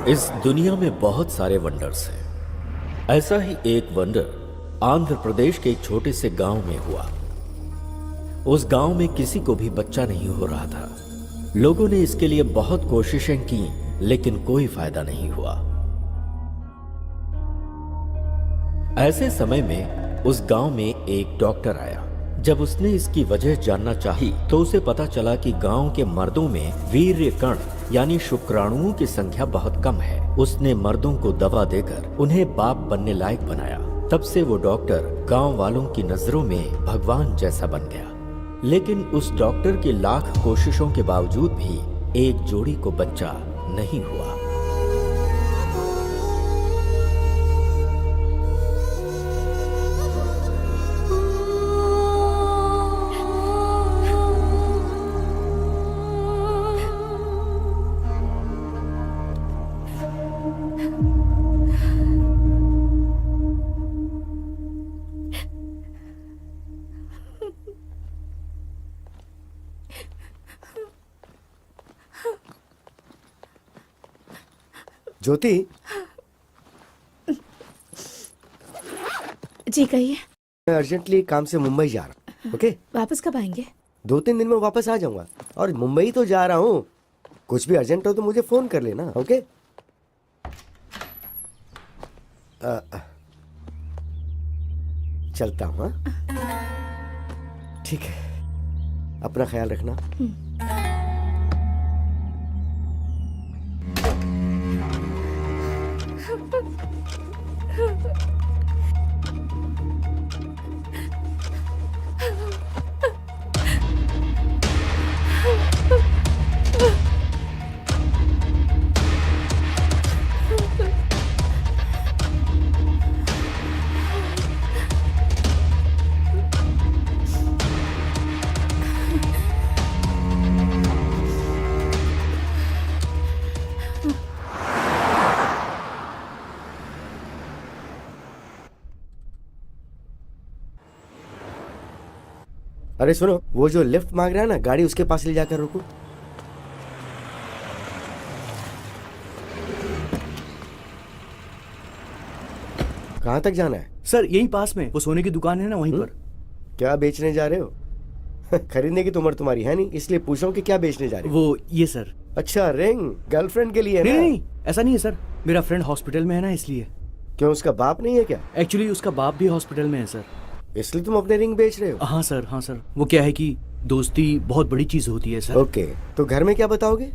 इस दुनिया में बहुत सारे वंडर्स हैं। ऐसा ही एक वंडर आंध्र प्रदेश के एक छोटे से गांव में हुआ। उस गांव में किसी को भी बच्चा नहीं हो रहा था। लोगों ने इसके लिए बहुत कोशिशें की, लेकिन कोई फायदा नहीं हुआ। ऐसे समय में उस गांव में एक डॉक्टर आया। जब उसने इसकी वजह जानना चाही, तो उसे पता चला कि गांव के मर्दों में वीर्य कण यानी शुक्राणुओं की संख्या बहुत कम है। उसने मर्दों को दवा देकर उन्हें बाप बनने लायक बनाया। तब से वो डॉक्टर गांव वालों की नजरों में भगवान जैसा बन गया। लेकिन उस डॉक्टर की लाख कोशिशों के बावजूद भी एक जोड़ी को बच्चा नहीं हुआ। ज्योति जी कहिए। मैं अर्जेंटली काम से मुंबई जा रहा हूँ। ओके, वापस कब आएंगे? 2-3 दिन में वापस आ जाऊंगा। और मुंबई तो जा रहा हूँ, कुछ भी अर्जेंट हो तो मुझे फोन कर लेना। ओके। चलता हूँ, हाँ? ठीक है, अपना ख्याल रखना। अरे सुनो, वो जो लिफ्ट मांग रहा है ना, गाड़ी उसके पास ले जाकर रुको। कहाँ तक जाना है? सर यहीं पास में वो सोने की दुकान है ना, वहीं पर। क्या बेचने जा रहे हो? खरीदने की तो उम्र तुम्हारी है नहीं, इसलिए पूछ रहा हूँ कि क्या बेचने जा रहे हो। वो ये सर। अच्छा, रिंग गर्लफ्रेंड के लिए है नहीं ना? नहीं, ऐसा नहीं है सर, मेरा फ्रेंड हॉस्पिटल में है ना, इसलिए। क्यों, उसका बाप नहीं है क्या? एक्चुअली उसका बाप भी हॉस्पिटल में है सर। इसलिए तुम अपने रिंग बेच रहे हो? हाँ सर, हाँ सर। वो क्या है कि दोस्ती बहुत बड़ी चीज होती है सर। ओके, तो घर में क्या बताओगे?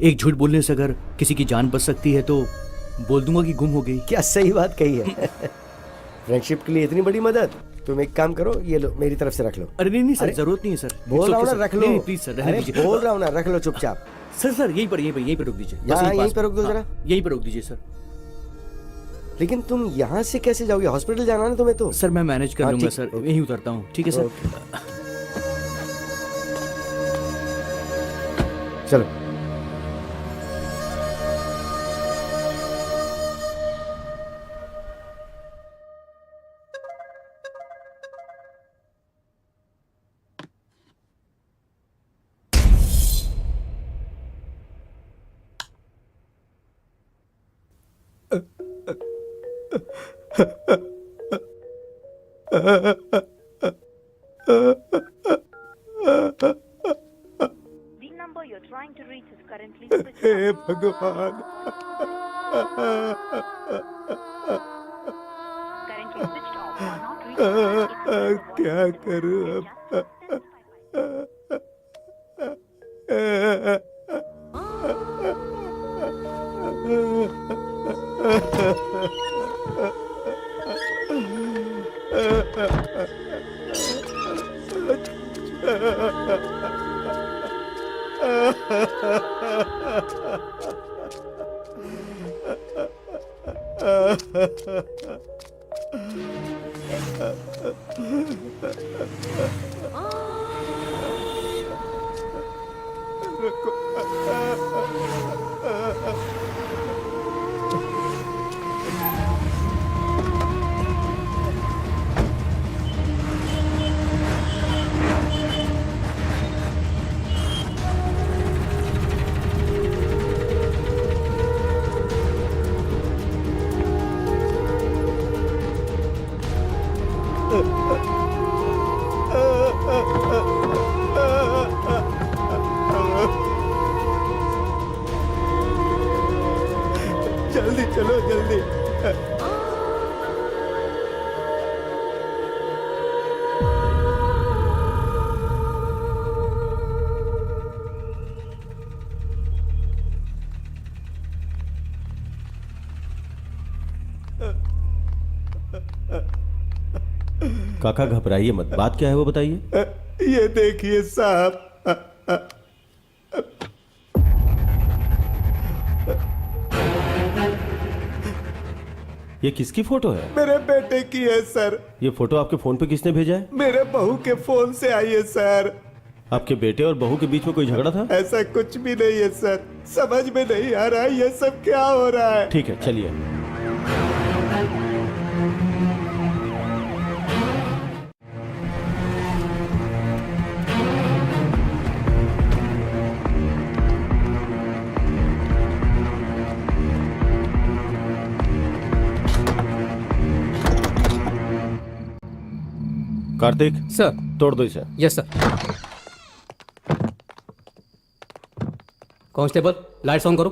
एक झूठ बोलने से अगर किसी की जान बच सकती है तो बोल दूंगा कि गुम हो गई। क्या सही बात कही है। फ्रेंडशिप के लिए इतनी बड़ी मदद। तुम एक काम करो, ये लो, मेरी तरफ से रख लो। अरे नहीं नहीं सर, अरे, जरूरत नहीं है सर। बोल रहा हूँ ना, रख लो। नहीं प्लीज सर, रहने अरे दीजिए। बोल रहा हूँ ना, रख लो चुपचाप। सर सर यहीं पर रुक दीजिए। बस यहाँ, यहीं पास पे में। रुक दो हाँ, जरा। यहीं पर रुक दीजिए सर। लेकिन तुम यहाँ से कैसे जाओगे? हॉस्पिटल जाना है ना तुम्हें तो। सर मैं मैनेज कर हाँ, लूंगा ठीक, सर, ओके। यहीं उतरता हूँ। ठीक है सर। ओके। चलो। The number you're trying to reach is currently switched हे off. भगवान। Currently switched off or not reachable. क्या करूं अब? जल्दी चलो, जल्दी। काका घबराइए मत, बात क्या है वो बताइए। ये देखिए साहब, ये किसकी फोटो है? मेरे बेटे की है सर। ये फोटो आपके फोन पे किसने भेजा है? मेरे बहू के फोन से आई है सर। आपके बेटे और बहू के बीच में कोई झगड़ा था? ऐसा कुछ भी नहीं है सर, समझ में नहीं आ रहा ये सब क्या हो रहा है। ठीक है, चलिए। कार्तिक सर। तोड़ दो इसे। Yes sir. Constable lights on करो।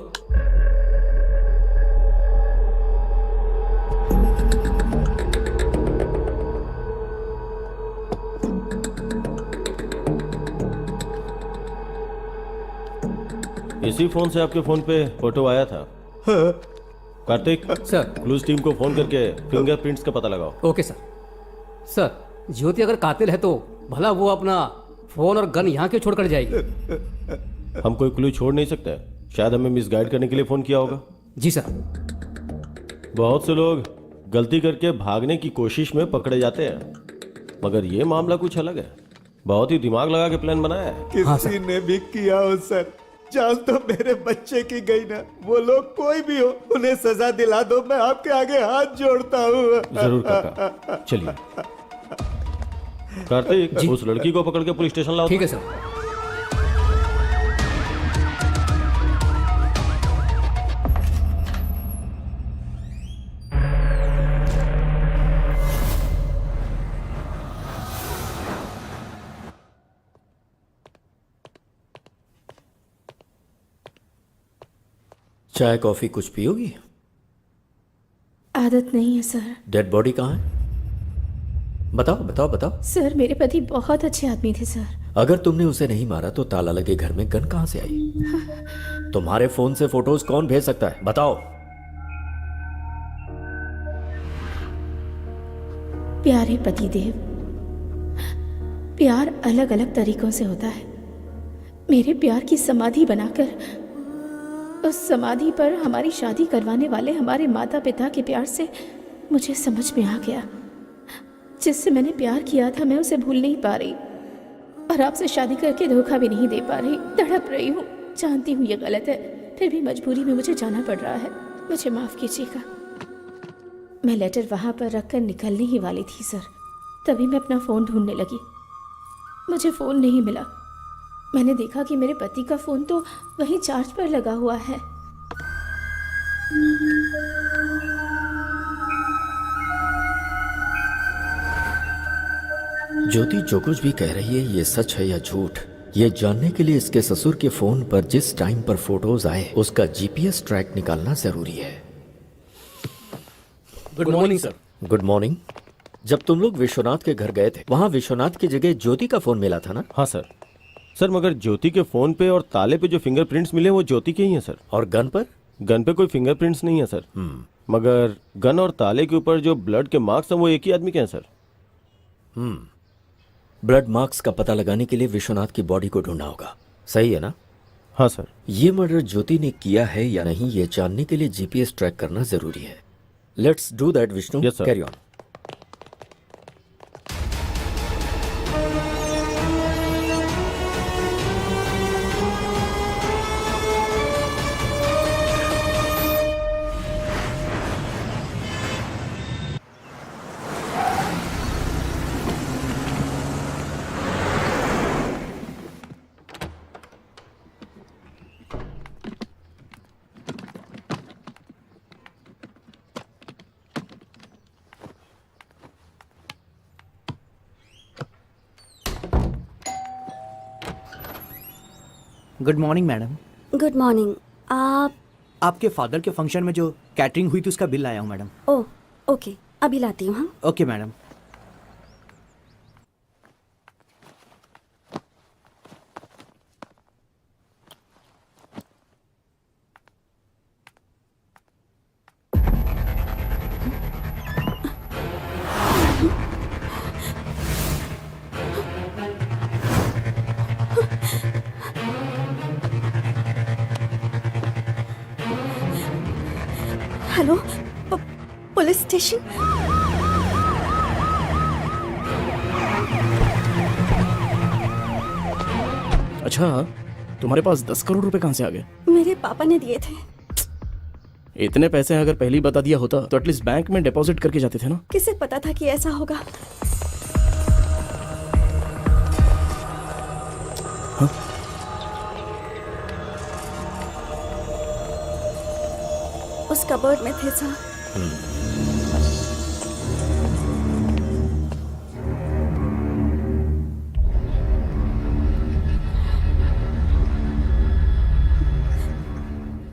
इसी फोन से आपके फोन पे फोटो आया था। कार्तिक, सर। क्लूज टीम को फोन करके फिंगरप्रिंट्स का पता लगाओ। Okay sir. सर, ज्योति अगर कातिल है तो भला वो अपना फोन और गन यहाँ क्यों छोड़कर जाएगी? हम कोई क्लू छोड़ नहीं सकते, शायद हमें मिसगाइड करने के लिए फोन किया होगा। जी सर। बहुत से लोग गलती करके भागने की कोशिश में पकड़े जाते हैं, मगर ये मामला कुछ अलग है। बहुत ही दिमाग लगा के प्लान बनाया है। हाँ, किसी ने भी किया हो सर, जान तो मेरे बच्चे की गई ना। वो लोग कोई भी हो, उन्हें सजा दिला दो, मैं आपके आगे हाथ जोड़ता हूँ। जरूर काका, चलिए। कार्तिक, उस लड़की को पकड़ के पुलिस स्टेशन लाओ। ठीक है सर। चाय कॉफी कुछ पियोगी? आदत नहीं है सर। डेड बॉडी कहाँ है? बताओ बताओ बताओ। सर, मेरे पति बहुत अच्छे आदमी थे सर। अगर तुमने उसे नहीं मारा तो ताला लगे घर में गन कहां से आई? तुम्हारे फोन से फोटोज कौन भेज सकता है? बताओ। प्यारे पतिदेव, प्यार अलग अलग तरीकों से होता है। मेरे प्यार की समाधि बनाकर उस समाधि पर हमारी शादी करवाने वाले हमारे माता पिता के प्यार से मुझे समझ में आ गया, जिससे मैंने प्यार किया था मैं उसे भूल नहीं पा रही, और आपसे शादी करके धोखा भी नहीं दे पा रही। तड़प रही हूँ, जानती हूँ ये गलत है, फिर भी मजबूरी में मुझे जाना पड़ रहा है। मुझे माफ़ कीजिएगा। मैं लेटर वहाँ पर रखकर निकलने ही वाली थी सर, तभी मैं अपना फ़ोन ढूंढने लगी। मुझे फ़ोन नहीं मिला। मैंने देखा कि मेरे पति का फ़ोन तो वहीं चार्ज पर लगा हुआ है। ज्योति जो कुछ भी कह रही है ये सच है या झूठ, ये जानने के लिए इसके ससुर के फोन पर जिस टाइम पर फोटोज आए उसका जीपीएस ट्रैक निकालना जरूरी है। Good morning sir. Good morning. जब तुम लोग विश्वनाथ के घर गए थे, वहां विश्वनाथ की जगह ज्योति का फोन मिला था ना? हाँ सर। सर, मगर ज्योति के फोन पे और ताले पे जो फिंगरप्रिंट्स मिले वो ज्योति के ही हैं सर। और गन पर? गन पे कोई फिंगरप्रिंट्स नहीं है सर। मगर गन और ताले के ऊपर जो ब्लड के मार्क्स हैं वो एक ही आदमी के हैं सर। ब्लड मार्क्स का पता लगाने के लिए विश्वनाथ की बॉडी को ढूंढना होगा, सही है ना? हाँ सर। ये मर्डर ज्योति ने किया है या नहीं ये जानने के लिए जीपीएस ट्रैक करना जरूरी है। Let's do that Vishnu. Yes, sir. Carry on. Good morning madam. Good morning. आप? आपके फादर के फंक्शन में जो कैटरिंग हुई थी उसका बिल लाया हूँ मैडम। ओह ओके, अभी लाती हूँ। हाँ, okay madam. Hello, police station? अच्छा, तुम्हारे पास 10 करोड़ रुपए कहाँ से आ गए? मेरे पापा ने दिए थे। इतने पैसे अगर पहले ही बता दिया होता तो एटलीस्ट बैंक में डिपॉजिट करके जाते थे ना। किसे पता था कि ऐसा होगा? उस कबर्ड में थे सर।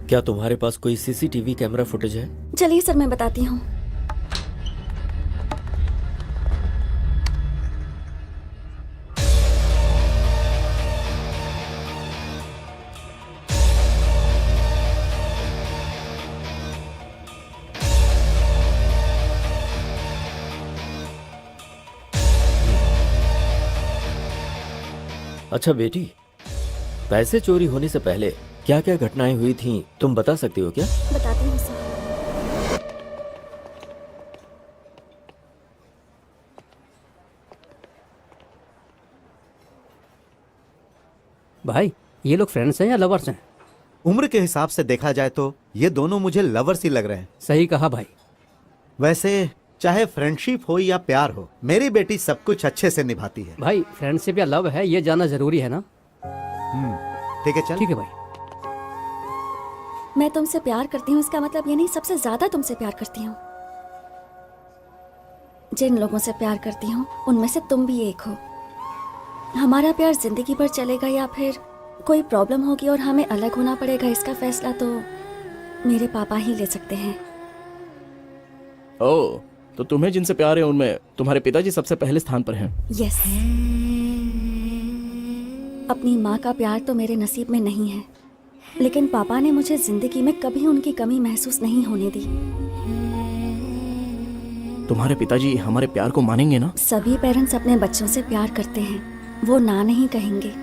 क्या तुम्हारे पास कोई सीसीटीवी कैमरा फुटेज है? चलिए सर, मैं बताती हूँ। अच्छा बेटी, पैसे चोरी होने से पहले क्या क्या घटनाएं हुई थीं तुम बता सकती हो क्या? बताती हूँ सर। भाई ये लोग फ्रेंड्स हैं या लवर्स हैं? उम्र के हिसाब से देखा जाए तो ये दोनों मुझे लवर्स ही लग रहे हैं। सही कहा भाई। वैसे चाहे फ्रेंडशिप हो या प्यार हो, मेरी बेटी सब कुछ अच्छे से निभाती है। भाई फ्रेंडशिप या लव है ये जानना जरूरी है ना? ठीक है, चल। ठीक है भाई। मैं तुमसे प्यार करती हूँ इसका मतलब ये नहीं सबसे ज्यादा तुमसे प्यार करती हूँ। जिन लोगों से प्यार करती हूँ उनमें से तुम भी एक हो। हमारा प्यार जिंदगी भर चलेगा या फिर कोई प्रॉब्लम होगी और हमें अलग होना पड़ेगा, इसका फैसला तो मेरे पापा ही ले सकते हैं। ओह, तो तुम्हें जिनसे प्यार है उनमें तुम्हारे पिताजी सबसे पहले स्थान पर हैं। यस। अपनी माँ का प्यार तो मेरे नसीब में नहीं है, लेकिन पापा ने मुझे जिंदगी में कभी उनकी कमी महसूस नहीं होने दी। तुम्हारे पिताजी हमारे प्यार को मानेंगे ना? सभी पेरेंट्स अपने बच्चों से प्यार करते हैं, वो ना नहीं कहेंगे।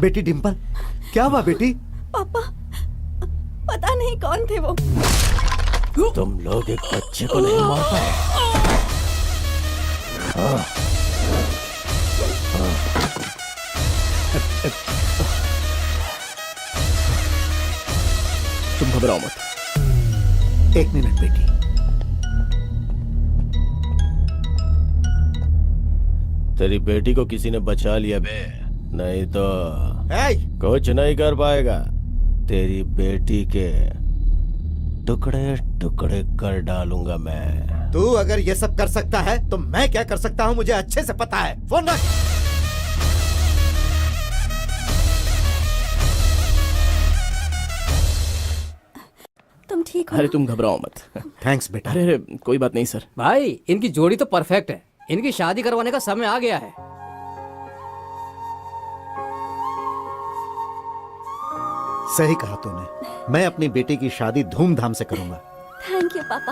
बेटी डिम्पल, क्या हुआ बेटी? पापा, पता नहीं कौन थे वो। तुम लोग एक बच्चे को नहीं मार पाए। तुम घबराओ मत। एक मिनट बेटी। तेरी बेटी को किसी ने बचा लिया बे, नहीं तो कुछ नहीं कर पाएगा। तेरी बेटी के टुकड़े टुकड़े कर डालूंगा मैं। तू अगर ये सब कर सकता है तो मैं क्या कर सकता हूँ मुझे अच्छे से पता है। फोन रख। तुम तुम ठीक हो अरे ना? तुम घबराओ मत। थैंक्स बेटा। अरे अरे कोई बात नहीं सर। भाई इनकी जोड़ी तो परफेक्ट है, इनकी शादी करवाने का समय आ गया है। सही कहा तूने, मैं अपनी बेटी की शादी धूमधाम से करूंगा। थैंक यू पापा।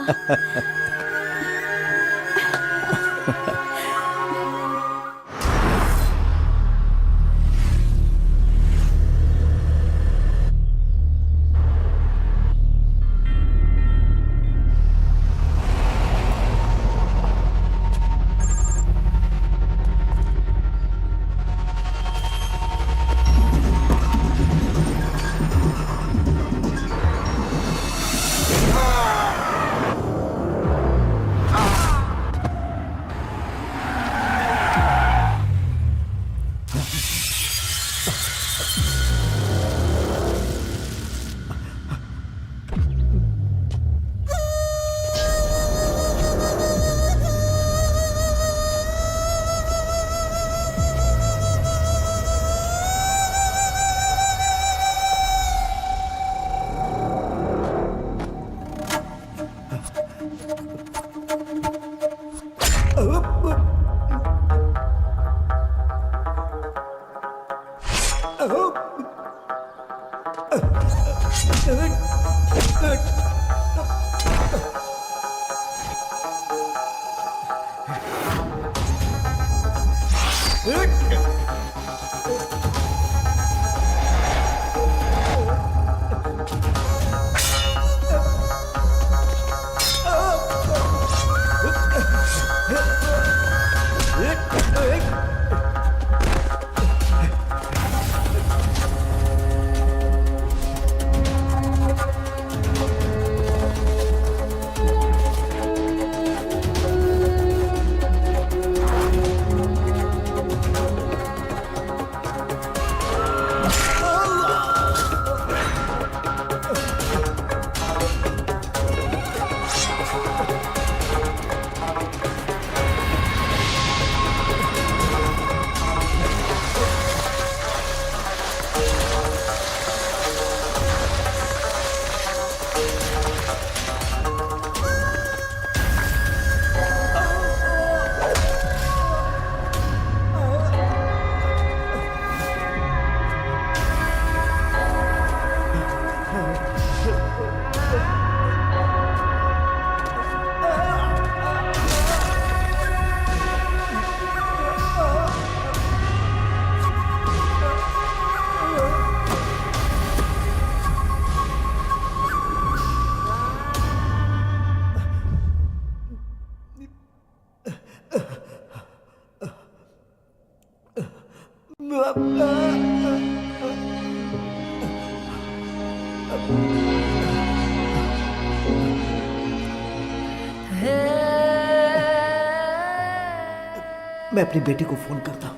मैं अपनी बेटी को फोन करता हूँ,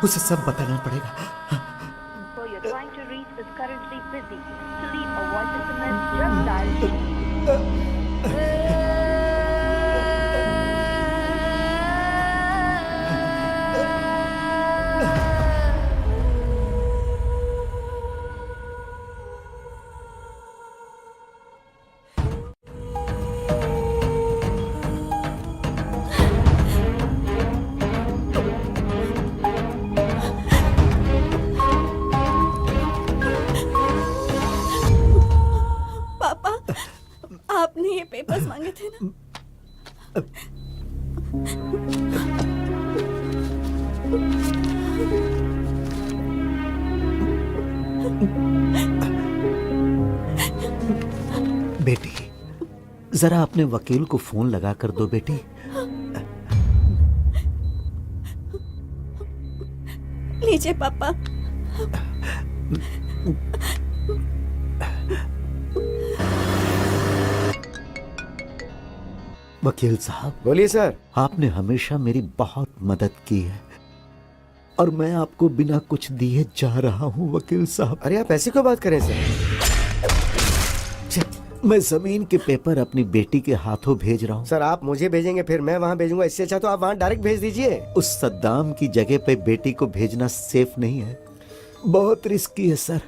उसे सब बताना पड़ेगा। Who you're trying to reach is currently busy. To leave a voice SMS, just dial पापा, आपने ये पेपर्स मांगे थे ना? बेटी, जरा अपने वकील को फोन लगा कर दो बेटी। लीजिए पापा। वकील साहब, बोलिए सर। आपने हमेशा मेरी बहुत मदद की है और मैं आपको बिना कुछ दिए जा रहा हूं वकील साहब। अरे आप ऐसी क्यों बात करें सर? मैं जमीन के पेपर अपनी बेटी के हाथों भेज रहा हूं। सर आप मुझे भेजेंगे फिर मैं वहाँ भेजूंगा, इससे अच्छा तो आप वहाँ डायरेक्ट भेज दीजिए। उस सद्दाम की जगह पे बेटी को भेजना सेफ नहीं है, बहुत रिस्की है सर।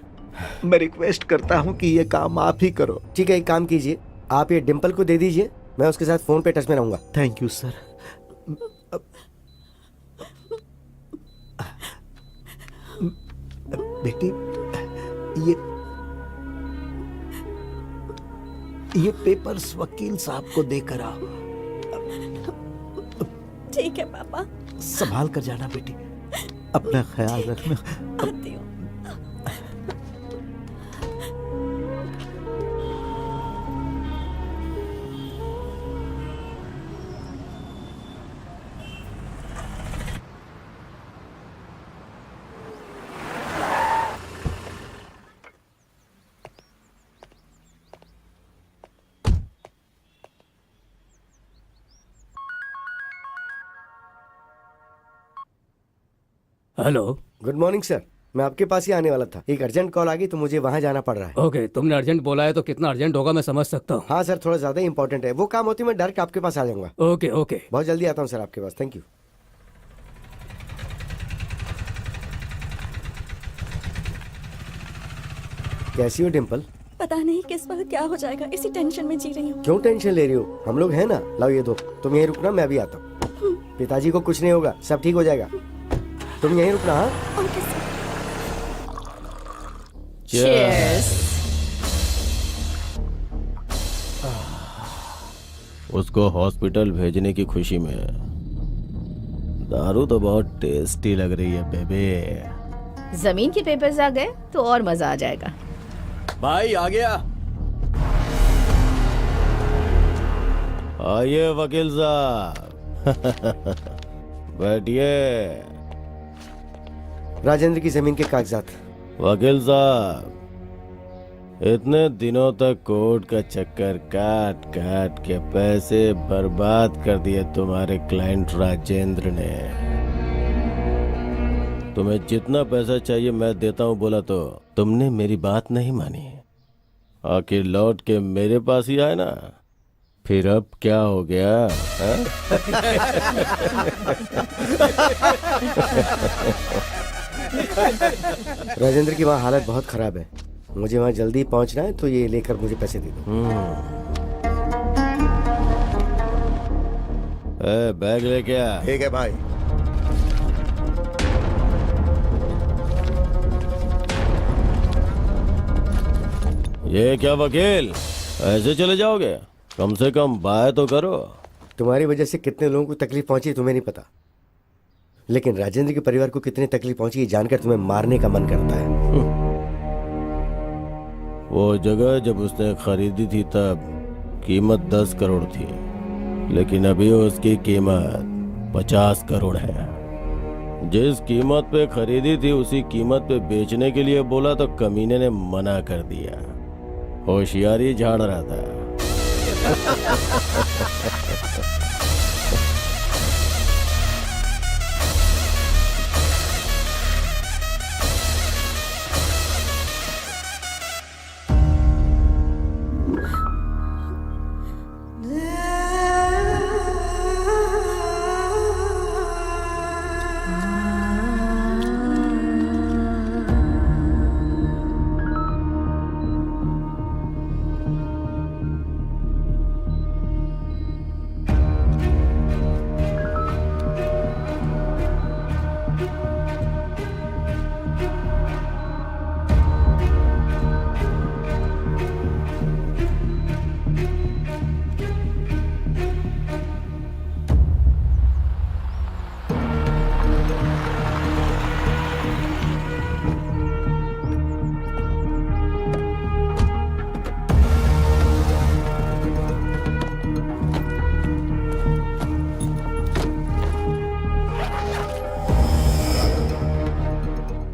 मैं रिक्वेस्ट करता हूँ कि ये काम आप ही करो। ठीक है, एक काम कीजिए, आप ये डिम्पल को दे दीजिए, मैं उसके साथ फोन पे टच में रहूंगा। Thank you sir. बेटी, ये पेपर्स वकील साहब को देकर आओ। ठीक है पापा, संभाल कर जाना बेटी, अपना ख्याल रखना। आती हूँ। हेलो। गुड मॉर्निंग सर, मैं आपके पास ही आने वाला था, एक अर्जेंट कॉल आ गई तो मुझे वहाँ जाना पड़ रहा है। ओके, तुमने अर्जेंट बोला है तो कितना अर्जेंट होगा मैं समझ सकता हूँ। हाँ सर, थोड़ा ज्यादा इंपॉर्टेंट है, वो काम होती मैं डायरेक्ट आपके पास आ जाऊंगा। Okay okay. बहुत जल्दी आता हूँ सर आपके पास, थैंक यू। कैसी हो डिम्पल? पता नहीं किस वक्त क्या हो जाएगा, इसी टेंशन में जी रही हूँ। क्यों टेंशन ले रही हो, हम लोग हैं ना। लाओ ये दो, तुम यहीं रुकना, मैं अभी आता हूँ। पिताजी को कुछ नहीं होगा, सब ठीक हो जाएगा, तुम यहीं रुकना। हाँ ओके सर। उसको हॉस्पिटल भेजने की खुशी में दारू तो बहुत टेस्टी लग रही है बेबे। जमीन के पेपर्स आ गए तो और मजा आ जाएगा। भाई आ गया। आइए वकील साहब। बैठिए। राजेंद्र की जमीन के कागजात। वकील साहब, इतने दिनों तक कोर्ट का चक्कर काट काट के पैसे बर्बाद कर दिए तुम्हारे क्लाइंट राजेंद्र ने। तुम्हें जितना पैसा चाहिए मैं देता हूँ बोला तो तुमने मेरी बात नहीं मानी, आखिर लौट के मेरे पास ही आए ना। फिर अब क्या हो गया? राजेंद्र की वहाँ हालत बहुत खराब है, मुझे वहाँ जल्दी पहुँचना है, तो ये लेकर मुझे पैसे दे दो। बैग लेके आ। ठीक है भाई। ये क्या वकील, ऐसे चले जाओगे? कम से कम बाय तो करो। तुम्हारी वजह से कितने लोगों को तकलीफ पहुंची तुम्हें नहीं पता, लेकिन राजेंद्र के परिवार को कितनी तकलीफ पहुंची ये जानकर तुम्हें मारने का मन करता है। वो जगह जब उसने खरीदी थी तब कीमत 10 करोड़ थी, लेकिन अभी उसकी कीमत 50 करोड़ है। जिस कीमत पे खरीदी थी उसी कीमत पे बेचने के लिए बोला तो कमीने ने मना कर दिया। होशियारी झाड़ रहा था।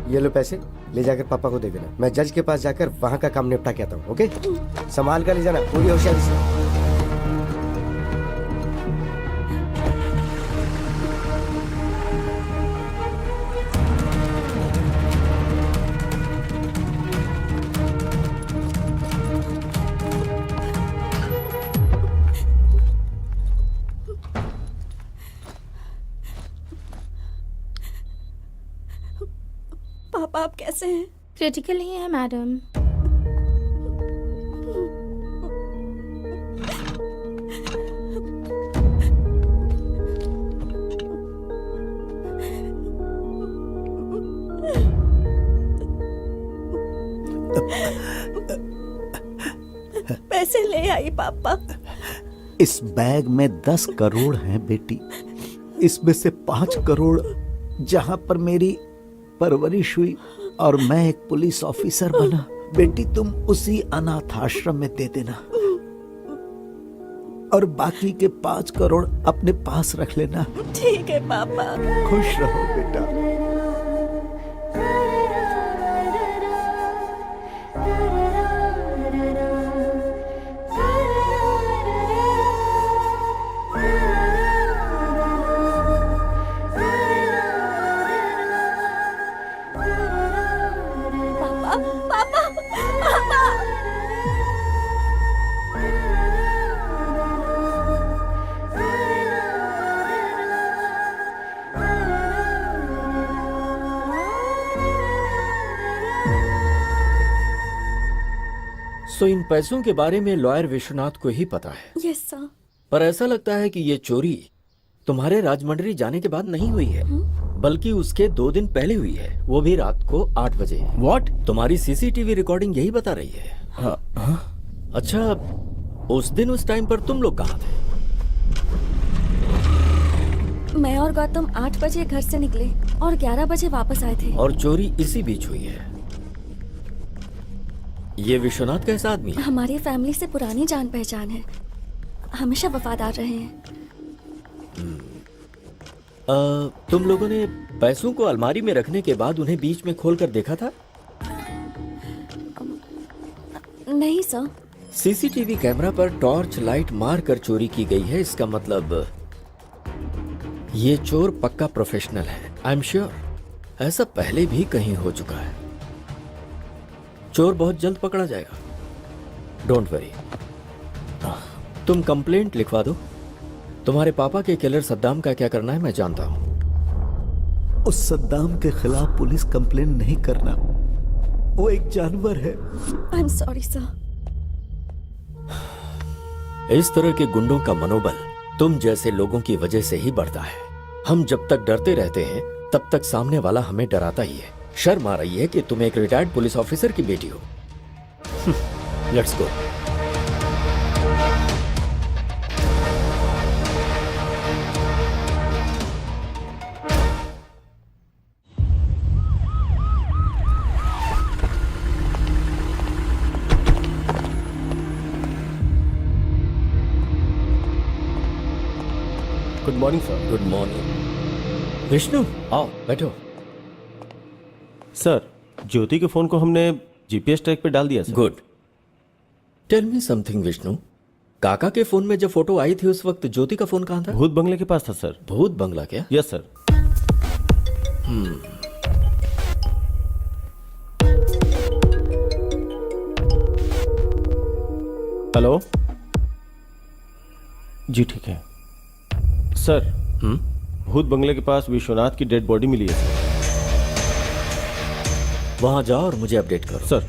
ये लो पैसे, ले जाकर पापा को दे देना, मैं जज के पास जाकर वहाँ का काम निपटा के आता हूँ। ओके, संभाल कर ले जाना पूरी होशियारी से। पापा आप कैसे हैं? क्रिटिकल ही है मैडम। पैसे ले आई पापा। इस बैग में 10 करोड़ हैं बेटी। इसमें से 5 करोड़ जहां पर मेरी परवरिश हुई और मैं एक पुलिस ऑफिसर बना, बेटी तुम उसी अनाथ आश्रम में दे देना और बाकी के 5 करोड़ अपने पास रख लेना। ठीक है पापा। खुश रहो बेटा। सो इन पैसों के बारे में लॉयर विश्वनाथ को ही पता है। Yes sir. पर ऐसा लगता है कि ये चोरी तुम्हारे राजमंड्री जाने के बाद नहीं हुई है, बल्कि उसके 2 दिन पहले हुई है, वो भी रात को 8 बजे। व्हाट? तुम्हारी सीसीटीवी रिकॉर्डिंग यही बता रही है। अच्छा, उस दिन उस टाइम पर तुम लोग कहाँ थे? मैं और गौतम 8 बजे घर से निकले और 11 बजे वापस आए थे। और चोरी इसी बीच हुई है। ये विश्वनाथ कैसा आदमी है? हमारी फैमिली से पुरानी जान पहचान है, हमेशा वफादार रहे हैं। तुम लोगों ने पैसों को अलमारी में रखने के बाद उन्हें बीच में खोलकर देखा था? नहीं सर। सीसीटीवी कैमरा पर टॉर्च लाइट मार कर चोरी की गई है, इसका मतलब ये चोर पक्का प्रोफेशनल है। आई एम श्योर ऐसा पहले भी कहीं हो चुका है। चोर बहुत जल्द पकड़ा जाएगा, डोंट वरी। तुम कंप्लेंट लिखवा दो। तुम्हारे पापा के किलर सद्दाम का क्या करना है मैं जानता हूं। उस सद्दाम के खिलाफ पुलिस कंप्लेन नहीं करना, वो एक जानवर है। I am sorry sir. इस तरह के गुंडों का मनोबल तुम जैसे लोगों की वजह से ही बढ़ता है। हम जब तक डरते रहते हैं तब तक सामने वाला हमें डराता ही है। शर्म आ रही है कि तुम एक रिटायर्ड पुलिस ऑफिसर की बेटी हो। Let's go. Good morning sir. Good morning. Vishnu आओ बैठो। सर, ज्योति के फोन को हमने जीपीएस ट्रैक पे डाल दिया sir. Good. Tell me something Vishnu, काका के फोन में जब फोटो आई थी उस वक्त ज्योति का फोन कहाँ था? भूत बंगले के पास था सर। भूत बंगला क्या? Yes sir. हेलो जी, ठीक है सर। भूत बंगले के पास विश्वनाथ की डेड बॉडी मिली है सर। वहां जाओ और मुझे अपडेट करो। सर।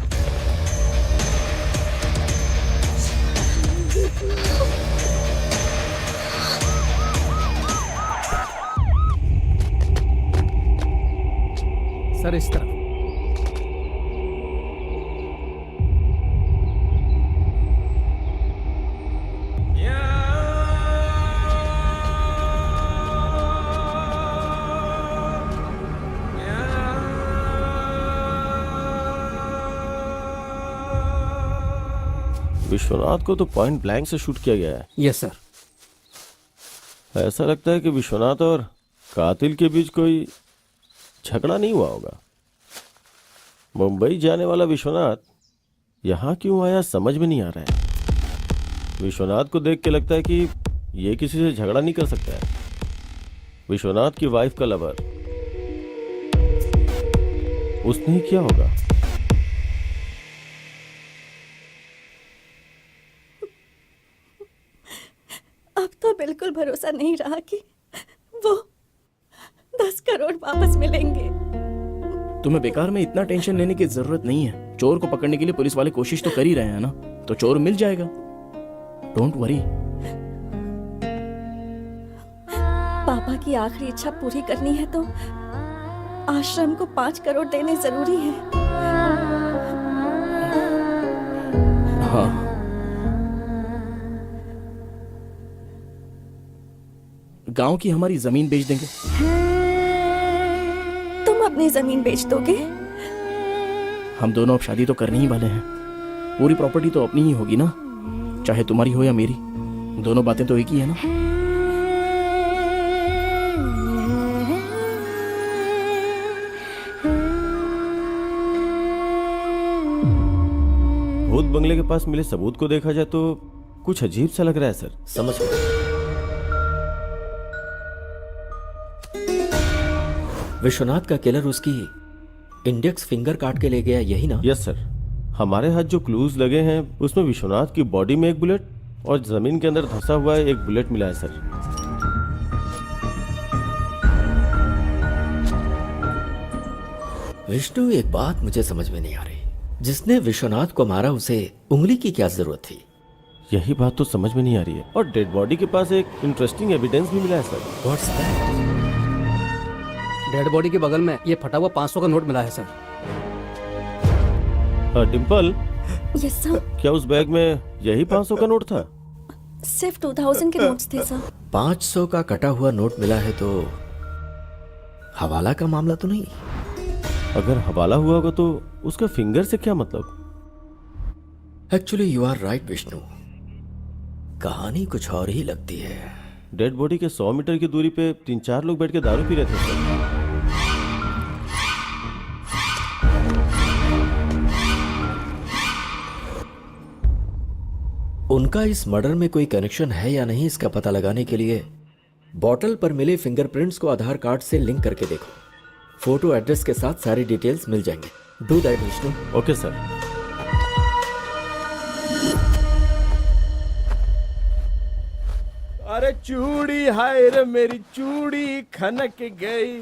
सर इस तरफ। विश्वनाथ को तो पॉइंट ब्लैंक से शूट किया गया है। Yes sir. ऐसा लगता है कि विश्वनाथ और कातिल के बीच कोई झगड़ा नहीं हुआ होगा। मुंबई जाने वाला विश्वनाथ यहाँ क्यों आया समझ में नहीं आ रहा है। विश्वनाथ को देख के लगता है कि ये किसी से झगड़ा नहीं कर सकता है। विश्वनाथ की वाइफ का लवर उसने ही किया होगा। अब तो बिल्कुल भरोसा नहीं रहा कि वो 10 करोड़ वापस मिलेंगे। तुम्हें बेकार में इतना टेंशन लेने की जरूरत नहीं है। चोर को पकड़ने के लिए पुलिस वाले कोशिश तो कर ही रहे हैं ना, तो चोर मिल जाएगा। Don't worry. पापा की आखिरी इच्छा पूरी करनी है तो आश्रम को 5 करोड़ देने जरूरी है। हाँ, गांव की हमारी जमीन बेच देंगे। तुम अपनी जमीन बेच दोगे? हम दोनों अब शादी तो करने ही वाले हैं। पूरी प्रॉपर्टी तो अपनी ही होगी ना, चाहे तुम्हारी हो या मेरी। दोनों बातें तो एक ही है ना। भूत बंगले के पास मिले सबूत को देखा जाए तो कुछ अजीब सा लग रहा है सर। समझ गए। विश्वनाथ का किलर उसकी इंडेक्स फिंगर काट के ले गया, यही ना? Yes sir. हमारे हाथ जो क्लूज लगे हैं उसमें विश्वनाथ की बॉडी में एक बुलेट और जमीन के अंदर धंसा हुआ एक बुलेट मिला है सर। विष्णु, एक बात मुझे समझ में नहीं आ रही। जिसने विश्वनाथ को मारा उसे उंगली की क्या जरूरत थी? यही बात तो समझ में नहीं आ रही है। और डेड बॉडी के पास एक इंटरेस्टिंग एविडेंस भी मिला है sir. What's that? Dead body के बगल में ये फटा हुआ 500 का नोट मिला है सर। Dimple, yes sir. क्या उस बैग में यही 500 का नोट था? सिर्फ 2000 के नोट्स थे सर। 500 का कटा हुआ नोट मिला है तो हवाला का मामला तो नहीं? अगर हवाला हुआ होगा तो उसका फिंगर से क्या मतलब? Actually you are right Vishnu, कहानी कुछ और ही लगती है। डेड बॉडी के 100 मीटर की दूरी पे 3-4 लोग बैठ के दारू पी रहे थे सर। उनका इस मर्डर में कोई कनेक्शन है या नहीं, इसका पता लगाने के लिए बॉटल पर मिले फिंगरप्रिंट्स को आधार कार्ड से लिंक करके देखो। फोटो एड्रेस के साथ सारी डिटेल्स मिल जाएंगे। Do that Vishnu. Okay sir. अरे चूड़ी, हाय रे मेरी चूड़ी खनक गई,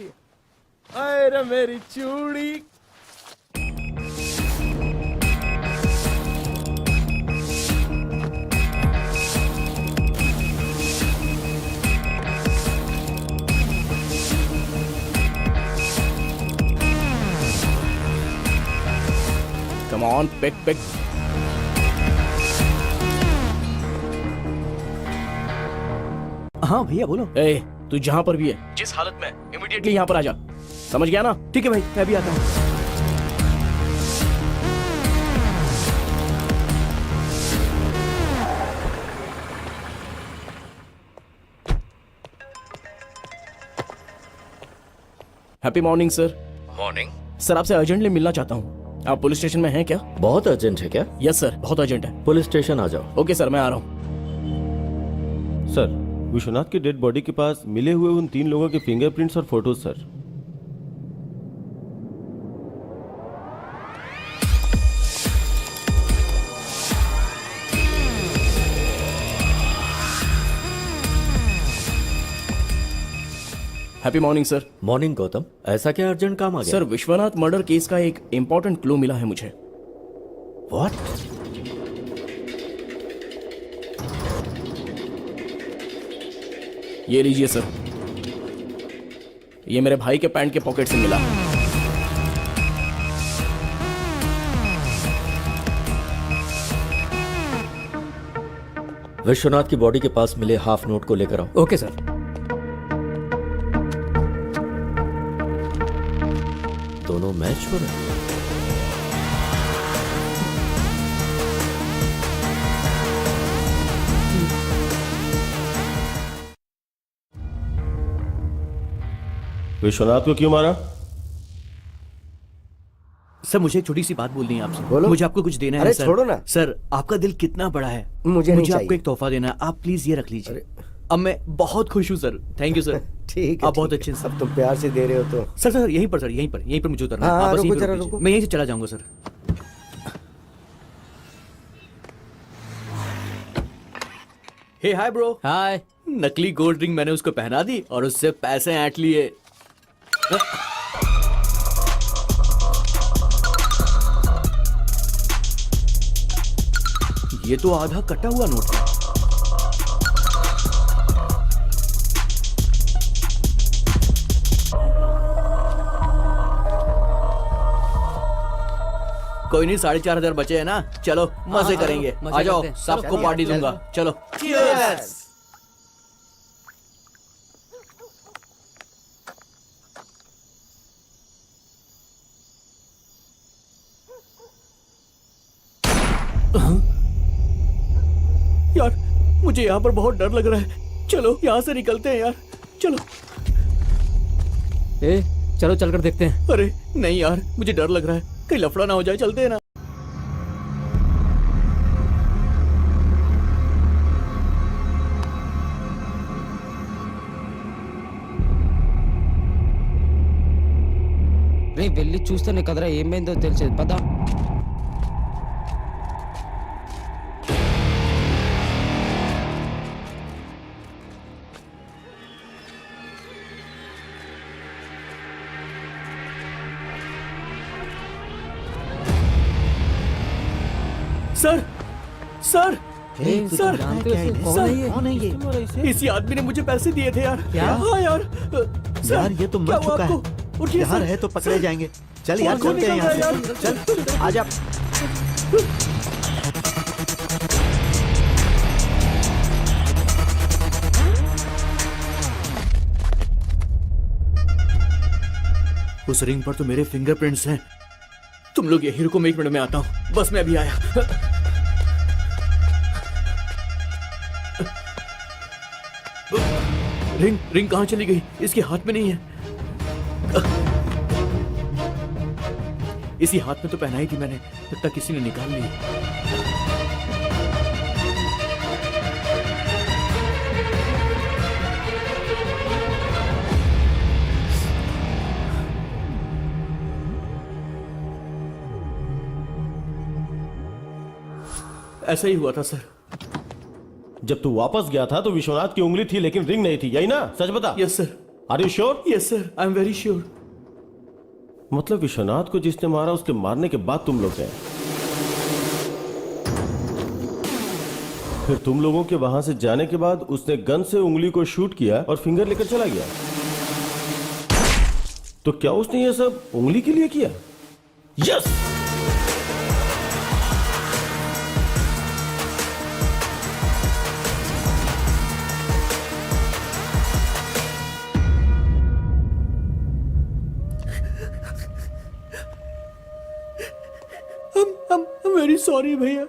हाय रे मेरी चूड़ी। Come on, pick pick. हाँ भैया बोलो। ए, तू जहां पर भी है, जिस हालत में, इमीडिएटली यहाँ पर आ जा। समझ गया ना? ठीक है भाई, मैं भी आता हूँ। Happy morning sir. Morning sir, आपसे अर्जेंटली मिलना चाहता हूँ। आप पुलिस स्टेशन में हैं क्या? बहुत अर्जेंट है क्या? यस सर, बहुत अर्जेंट है। पुलिस स्टेशन आ जाओ। ओके सर, मैं आ रहा हूँ। सर, विश्वनाथ की डेड बॉडी के पास मिले हुए उन 3 लोगों के फिंगरप्रिंट्स और photos sir. Happy morning sir. Morning Gautam, ऐसा क्या अर्जेंट काम आ गया? सर, विश्वनाथ मर्डर केस का एक इंपॉर्टेंट क्लू मिला है मुझे। व्हाट? ये लीजिए सर, ये मेरे भाई के पैंट के पॉकेट से मिला। विश्वनाथ की बॉडी के पास मिले हाफ नोट को लेकर आओ। Okay sir. दोनों मैच हो रहे हैं। विश्वनाथ को क्यों मारा? सर, मुझे एक छोटी सी बात बोलनी है आपसे। बोलो। मुझे आपको कुछ देना है। अरे सर। छोड़ो ना। सर, आपका दिल कितना बड़ा है। मुझे नहीं आपको चाहिए। एक तोहफा देना है। आप प्लीज ये रख लीजिए। अब मैं बहुत खुश हूँ सर। Thank you sir. ठीक है, आप बहुत ठीक अच्छे है। हैं अब तुम प्यार से दे रहे हो तो। सर। सर यहीं पर, सर यहीं पर मुझे उतरना है। हाँ, आप बस रुको यहीं पर जरा, रुक रुको। लीजिए। मैं यहीं से चला जाऊंगा सर। हे हाय ब्रो। हाय। नकली गोल्ड रिंग मैंने उसको पहना दी और उससे पैसे ऐंठ लिए। ये तो आधा कटा हुआ नोट है। कोई नहीं, 4,500 बचे हैं ना, चलो मजे करेंगे। मजे आ जाओ, करते हैं। सबको पार्टी दूंगा, चलो। यार मुझे यहाँ पर बहुत डर लग रहा है, चलो यहाँ से निकलते हैं यार, चलो। चलो चलकर देखते हैं। अरे नहीं यार, मुझे डर लग रहा है, कहीं लफड़ा ना हो जाए, चलते हैं ना। రే వెళ్ళి చూస్తేనే కదరా ఏమైందో తెలిసేది, పద. सर सर सर जानते हो इसे? कौन है ये? कौन है ये? इसी आदमी ने मुझे पैसे दिए थे यार। क्या? हाँ यार। सर, यार ये तो क्या मर हुआ चुका आपको? है, उठिए यहाँ सर। रहे तो पकड़े जाएंगे। चल यार, कौन चलते हैं निकल रहा यहाँ है से। यार? चल आजा। उस रिंग पर तो मेरे फिंगरप्रिंट्स हैं। तुम लोग यही रुको, मैं 1 मिनट में आता हूँ, बस मैं अभी आया। रिंग रिंग कहाँ चली गई? इसके हाथ में नहीं है। इसी हाथ में तो पहनाई थी मैंने, लगता किसी ने निकाल ली। ऐसा ही हुआ था सर। जब तू वापस गया था तो विश्वनाथ की उंगली थी लेकिन रिंग नहीं थी, यही ना? सच बता। Yes sir. Are you sure? Yes sir, I am very sure. मतलब विश्वनाथ को जिसने मारा उसके मारने के बाद तुम लोग गए, फिर तुम लोगों के वहां से जाने के बाद उसने गन से उंगली को शूट किया और फिंगर लेकर चला गया। तो क्या उसने ये सब उंगली के लिए किया? यस। I'm very sorry भैया।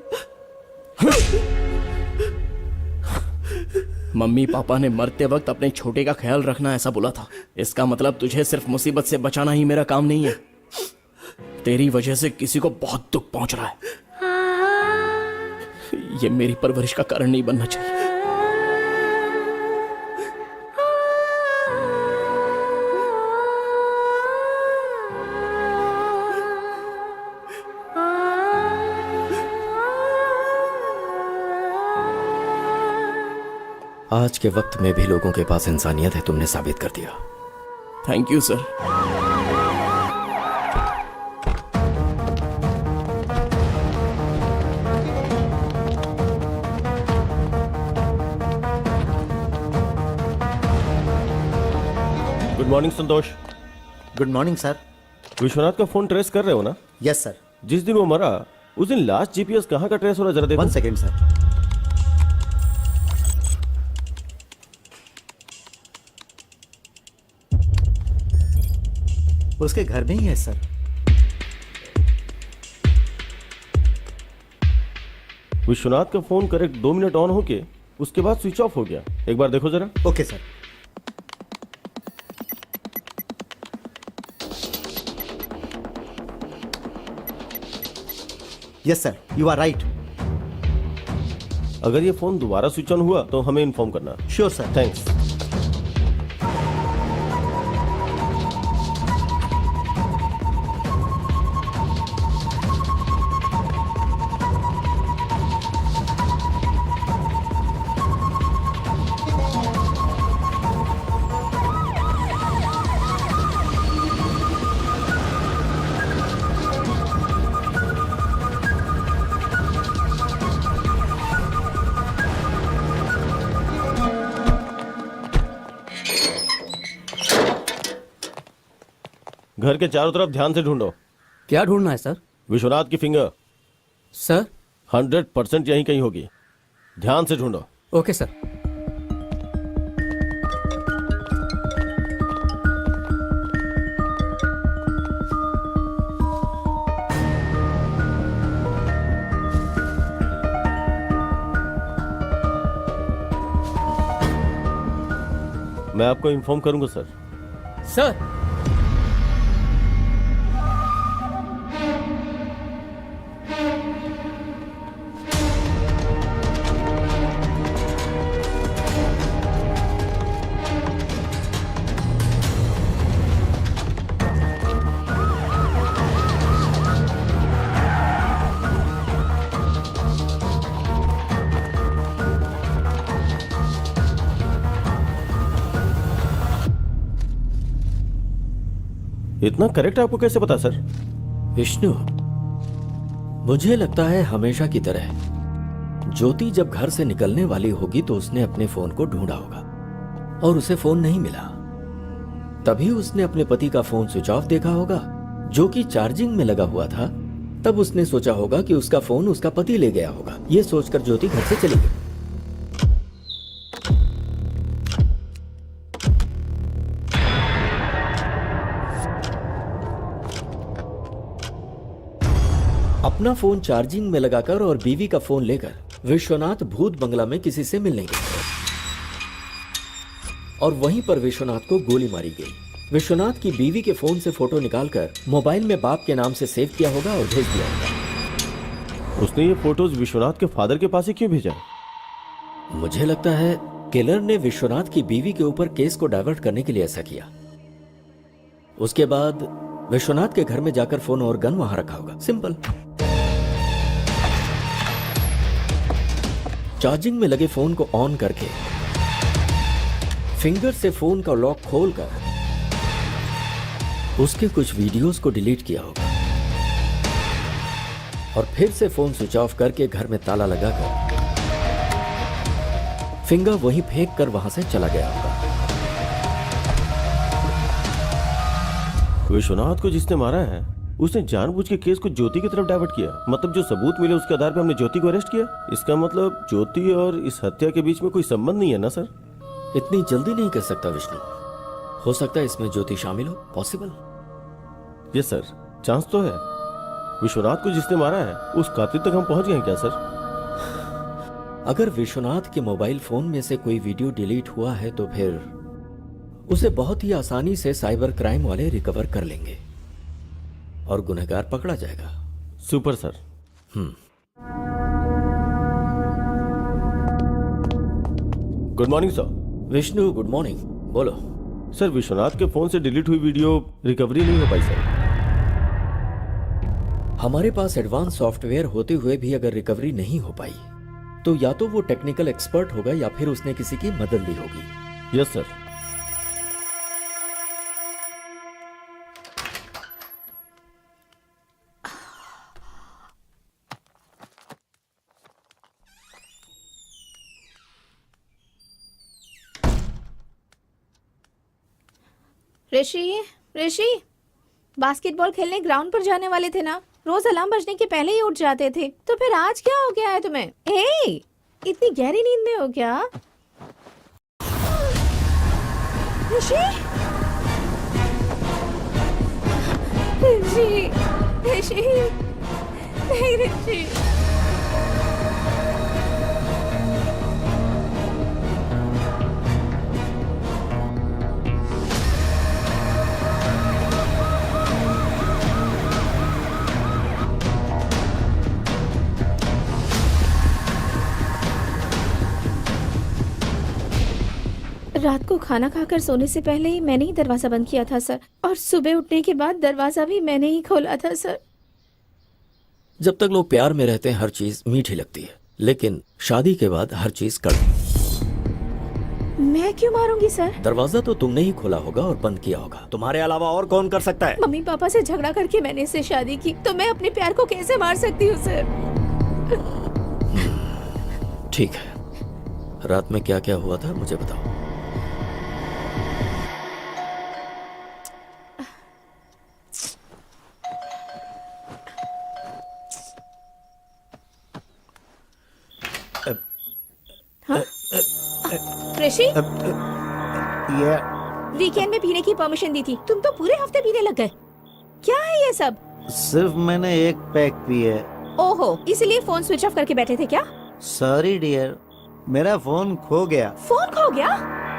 मम्मी पापा ने मरते वक्त अपने छोटे का ख्याल रखना ऐसा बोला था। इसका मतलब तुझे सिर्फ मुसीबत से बचाना ही मेरा काम नहीं है। तेरी वजह से किसी को बहुत दुख पहुंच रहा है। ये मेरी परवरिश का कारण नहीं बनना चाहिए। आज के वक्त में भी लोगों के पास इंसानियत है, तुमने साबित कर दिया। Thank you sir. Good morning Santosh. Good morning sir. Vishwanath का फोन ट्रेस कर रहे हो ना? Yes sir. जिस दिन वो मरा उस दिन लास्ट जीपीएस कहाँ का ट्रेस हो रहा, जरा देखो। 1 सेकेंड सर। उसके घर में ही है सर। विश्वनाथ का फोन करेक्ट 2 मिनट ऑन होके उसके बाद स्विच ऑफ हो गया। एक बार देखो जरा। Okay sir. Yes sir, you are right. अगर ये फोन दोबारा स्विच ऑन हुआ तो हमें इन्फॉर्म करना। Sure sir. थैंक्स। घर के चारों तरफ ध्यान से ढूंढो। क्या ढूंढना है सर? विश्वनाथ की फिंगर सर 100% यहीं कहीं होगी, ध्यान से ढूंढो। Okay sir. मैं आपको इन्फॉर्म करूंगा सर। सर इतना करेक्ट आपको कैसे पता सर? विष्णु, मुझे लगता है हमेशा की तरह ज्योति जब घर से निकलने वाली होगी तो उसने अपने फोन को ढूंढा होगा और उसे फोन नहीं मिला। तभी उसने अपने पति का फोन स्विच ऑफ देखा होगा जो कि चार्जिंग में लगा हुआ था। तब उसने सोचा होगा कि उसका फोन उसका पति ले गया होगा। यह सोचकर ज्योति घर से चली गई। अपना फोन चार्जिंग में लगाकर और बीवी का फोन लेकर विश्वनाथ भूत बंगला में किसी से मिलने गए और वहीं पर विश्वनाथ को गोली मारी गई। विश्वनाथ की बीवी के फोन से फोटो निकालकर मोबाइल में बाप के नाम से सेव किया होगा और भेज दिया होगा। उसने ये फोटोज विश्वनाथ के फादर के पास ही क्यों भेजा? मुझे लगता है किलर ने विश्वनाथ की बीवी के ऊपर केस को डाइवर्ट करने के लिए ऐसा किया। उसके बाद विश्वनाथ के घर में जाकर फोन और गन वहां रखा होगा। सिंपल। चार्जिंग में लगे फोन को ऑन करके फिंगर से फोन का लॉक खोलकर उसके कुछ वीडियोस को डिलीट किया होगा और फिर से फोन स्विच ऑफ करके घर में ताला लगाकर फिंगर वहीं फेंक कर वहां से चला गया होगा। विश्वनाथ को जिसने मारा है उसने जानबूझ के केस को ज्योति की तरफ डाइवर्ट किया। मतलब जो सबूत मिले उसके आधार पर हमने ज्योति को अरेस्ट किया। इसका मतलब ज्योति और इस हत्या के बीच में कोई संबंध नहीं है ना सर? इतनी जल्दी नहीं कर सकता विष्णु। हो सकता है इसमें ज्योति शामिल हो। पॉसिबल। यस सर, चांस तो है। विश्वनाथ को जिसने मारा है उस कातिल तक हम पहुंच गए क्या सर? अगर विश्वनाथ के मोबाइल फोन में से कोई वीडियो डिलीट हुआ है तो फिर उसे बहुत ही आसानी से साइबर क्राइम वाले रिकवर कर लेंगे और गुनहगार पकड़ा जाएगा। Super sir. Good morning sir. Vishnu good morning. बोलो सर। विश्वनाथ के फोन से डिलीट हुई वीडियो रिकवरी नहीं हो पाई सर। हमारे पास एडवांस सॉफ्टवेयर होते हुए भी अगर रिकवरी नहीं हो पाई तो या तो वो टेक्निकल एक्सपर्ट होगा या फिर उसने किसी की मदद ली होगी। Yes sir. Rishi, Rishi, basketball खेलने ग्राउंड पर जाने वाले थे ना? रोज अलार्म बजने के पहले ही उठ जाते थे। तो फिर आज क्या हो गया है तुम्हें? ए, इतनी गहरी नींद में हो क्या? ऋषि, ऋषि, ऋषि, नहीं ऋषि। रात को खाना खाकर सोने से पहले ही मैंने ही दरवाजा बंद किया था सर, और सुबह उठने के बाद दरवाजा भी मैंने ही खोला था सर। जब तक लोग प्यार में रहते हैं हर चीज मीठी लगती है, लेकिन शादी के बाद हर चीज कड़वी। मैं क्यों मारूंगी सर? दरवाजा तो तुमने ही खोला होगा और बंद किया होगा। तुम्हारे अलावा और कौन कर सकता है? मम्मी पापा से झगड़ा करके मैंने इससे शादी की, तो मैं अपने प्यार को कैसे मार सकती हूँ सर? ठीक है, रात में क्या क्या हुआ था मुझे बताओ। हाँ? ऋषि, ये वीकेंड में पीने की परमिशन दी थी, तुम तो पूरे हफ्ते पीने लग गए। क्या है ये सब? सिर्फ मैंने एक पैक पी है। ओहो, इसलिए फोन स्विच ऑफ करके बैठे थे क्या? सॉरी डियर, मेरा फोन खो गया। फोन खो गया?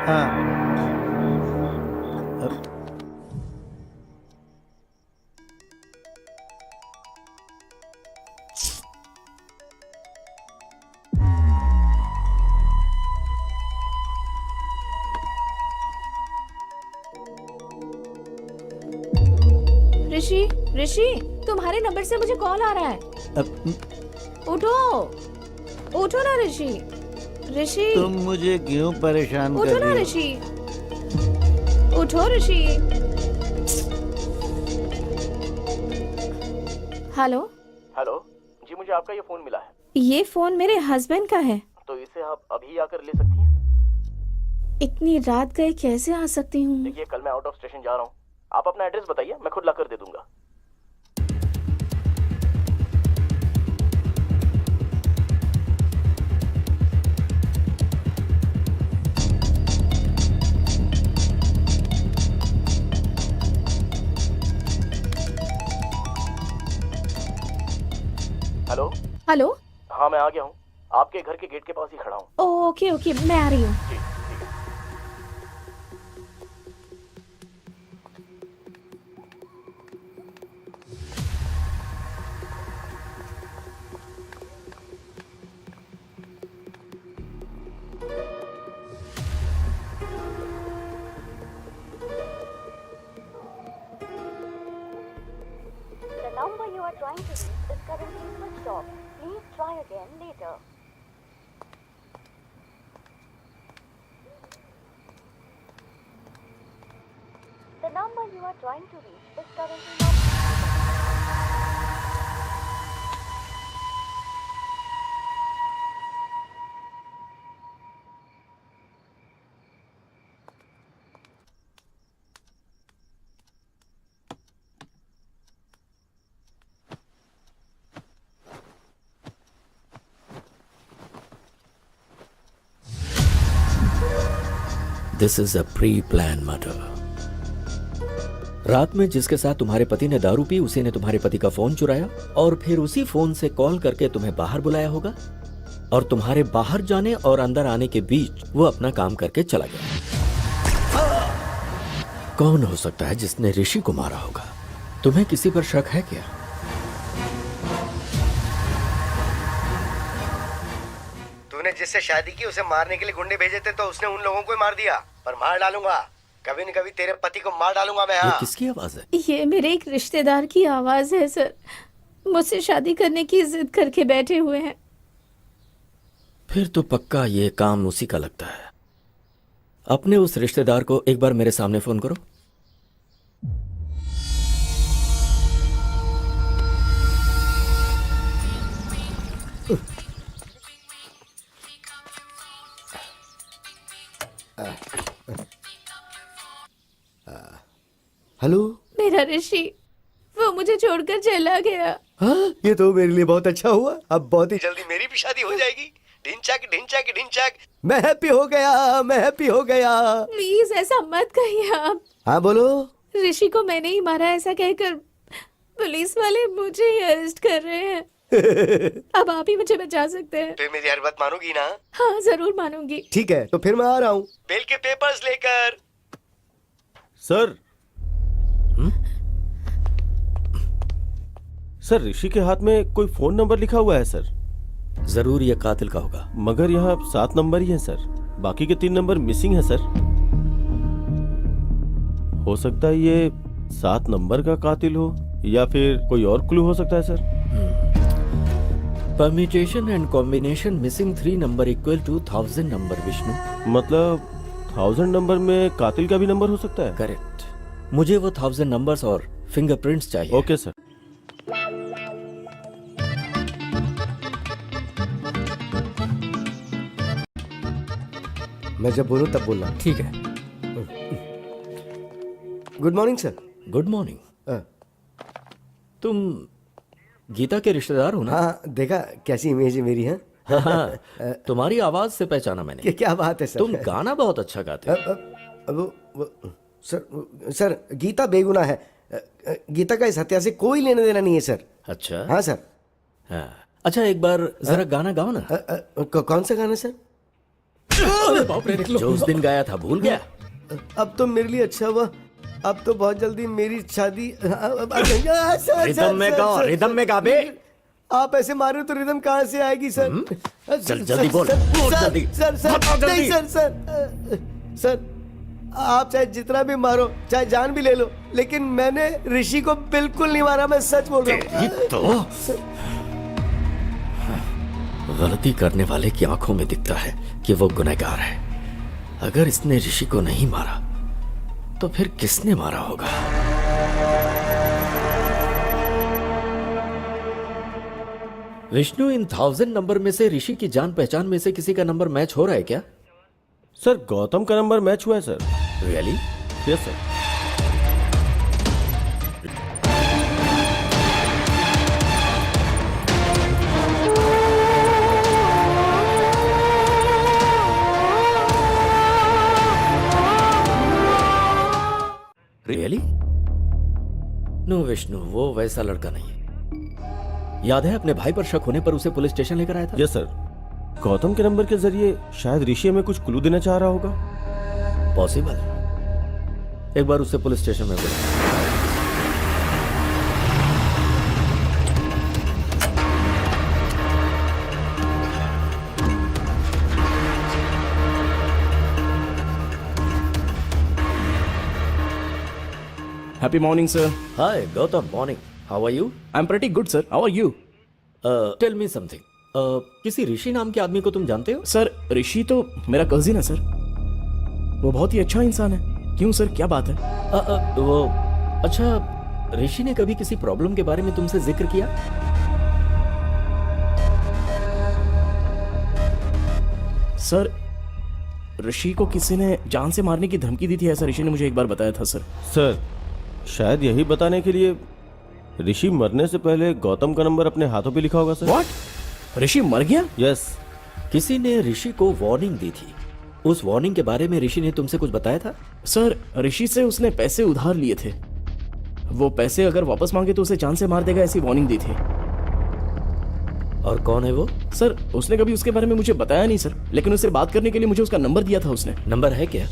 हाँ। ऋषि, ऋषि, तुम्हारे नंबर से मुझे कॉल आ रहा है। उठो, उठो ना ऋषि। ऋषि, तुम मुझे क्यों परेशान उठो कर ना रही हो? ऋषि, उठो ऋषि। हेलो। हेलो जी, मुझे आपका ये फोन मिला है। ये फोन मेरे हस्बैंड का है। तो इसे आप अभी आकर ले सकती हैं? इतनी रात गए कैसे आ सकती हूँ? देखिए, कल मैं आउट ऑफ स्टेशन जा रहा हूँ। आप अपना एड्रेस बताइए, मैं खुद ला कर दे दूंगा। हेलो। हेलो। हाँ, मैं आ गया हूँ। आपके घर के गेट के पास ही खड़ा हूँ। ओके ओके, मैं आ रही हूँ। जी, ठीक है। The number you are trying to reach is currently switched off. Please try again later. The number you are trying to reach is currently not. This is a pre plan murder. रात में जिसके साथ तुम्हारे पति ने दारू P, उसी ने तुम्हारे पति का फोन चुराया और फिर उसी फोन से कॉल करके तुम्हें बाहर बुलाया होगा और तुम्हारे बाहर जाने और अंदर आने के बीच वो अपना काम करके चला गया। कौन हो सकता है जिसने ऋषि को मारा होगा? तुम्हें किसी पर शक है क्या? तूने जिससे शादी की उसे मारने के लिए गुंडे भेजे थे, तो उसने उन लोगों को ही मार दिया। पर मार डालूंगा, कभी न कभी तेरे पति को मार डालूंगा मैं। ये हाँ। किसकी आवाज है? ये मेरे एक रिश्तेदार की आवाज है सर। मुझसे शादी करने की जिद करके बैठे हुए हैं। फिर तो पक्का ये काम उसी का लगता है। अपने उस रिश्तेदार को एक बार मेरे सामने फोन करो। हेलो। मेरा ऋषि, वो मुझे छोड़कर चला गया। हाँ, ये तो मेरे लिए बहुत अच्छा हुआ। अब बहुत ही जल्दी मेरी भी शादी हो जाएगी। ढिंचैक ढिंचैक ढिंचैक। मैं हैप्पी हो गया, मैं हैप्पी हो गया। प्लीज ऐसा मत कहिए आप। हाँ बोलो। ऋषि को मैंने ही मारा ऐसा कहकर पुलिस वाले मुझे ही अरेस्ट कर रहे हैं। अब आप ही मुझे बचा सकते हैं। फिर मेरी हर बात मानोगी ना? हाँ जरूर मानूंगी। ठीक है, तो फिर मैं आ रहा हूँ बेल के पेपर्स लेकर। सर। सर, ऋषि के हाथ में कोई फोन नंबर लिखा हुआ है सर। जरूर ये कातिल का होगा। मगर यहाँ 7 नंबर ही है सर, बाकी के 3 नंबर मिसिंग है सर। हो सकता है ये 7 नंबर का कातिल हो या फिर कोई और क्लू हो सकता है sir. Permutation and combination missing 3 number equal to 1000 number Vishnu. मतलब 1000 नंबर में कातिल का भी नंबर हो सकता है? करेक्ट। मुझे वो 1000 नंबर्स और फिंगरप्रिंट्स चाहिए। Okay sir. मैं जब बोलूं तब बोलना। ठीक है। Good morning sir. Good morning. तुम गीता के रिश्तेदार हो ना? हाँ, देखा कैसी इमेज है मेरी। है हाँ, तुम्हारी आवाज से पहचाना मैंने। क्या बात है सर। तुम गाना बहुत अच्छा गाते हो। सर गीता बेगुनाह है। गीता का इस हत्या से कोई लेने देना नहीं है सर। अच्छा। हाँ सर। हाँ। अच्छा एक बार जरा गाना गाओ ना। कौन सा गाना सर? जो उस दिन गाया था, भूल गया? अब तो मेरे लिए अच्छा हुआ, अब तो बहुत जल्दी मेरी शादी। रिदम में गाओ, रिदम में गा बे। आप ऐसे मारे तो रिदम कहाँ से आएगी सर? चल जल्दी बोल, बोल जल्दी। सर नहीं सर, आप चाहे जितना भी मारो, चाहे जान भी ले लो, लेकिन मैंने ऋषि को बिल्कुल नहीं मारा, मैं सच बोल रहा हूँ। तो गलती करने वाले की आंखों में दिखता है कि वो गुनहगार है। अगर इसने ऋषि को नहीं मारा तो फिर किसने मारा होगा? विष्णु, इन 1000 नंबर में से ऋषि की जान पहचान में से किसी का नंबर मैच हो रहा है क्या? सर गौतम का नंबर मैच हुआ है sir. Really? Yes sir. Really? No Vishnu, वो वैसा लड़का नहीं है। याद है अपने भाई पर शक होने पर उसे पुलिस स्टेशन लेकर आया था? Yes sir. गौतम के नंबर के जरिए शायद ऋषि हमें कुछ क्लू देना चाह रहा होगा। पॉसिबल। एक बार उसे पुलिस स्टेशन में बुलाओ। Happy morning, sir. Hi, Gautam. Morning. How are you? I'm pretty good, sir. How are you? Tell me something. किसी ऋषि नाम के आदमी को तुम जानते हो? सर ऋषि तो मेरा कजिन है सर। वो बहुत ही अच्छा इंसान है। क्यों सर, क्या बात है? वो अच्छा, ऋषि ने कभी किसी प्रॉब्लम के बारे में तुमसे जिक्र किया? सर ऋषि को किसी ने जान से मारने की धमकी दी थी, ऐसा ऋषि ने मुझे एक बार बताया था सर। सर शायद यही बताने के लिए ऋषि मरने से पहले गौतम का नंबर अपने हाथों पे लिखा होगा सर। व्हाट? ऋषि मर गया? यस। किसी ने ऋषि को वार्निंग दी थी। उस वार्निंग के बारे में ऋषि ने तुमसे कुछ बताया था? सर ऋषि से उसने पैसे उधार लिए थे। वो पैसे अगर वापस मांगे तो उसे जान से मार देगा, ऐसी वार्निंग दी थी। और कौन है वो? सर उसने कभी उसके बारे में मुझे बताया नहीं सर, लेकिन उससे बात करने के लिए मुझे उसका नंबर दिया था उसने। नंबर है क्या?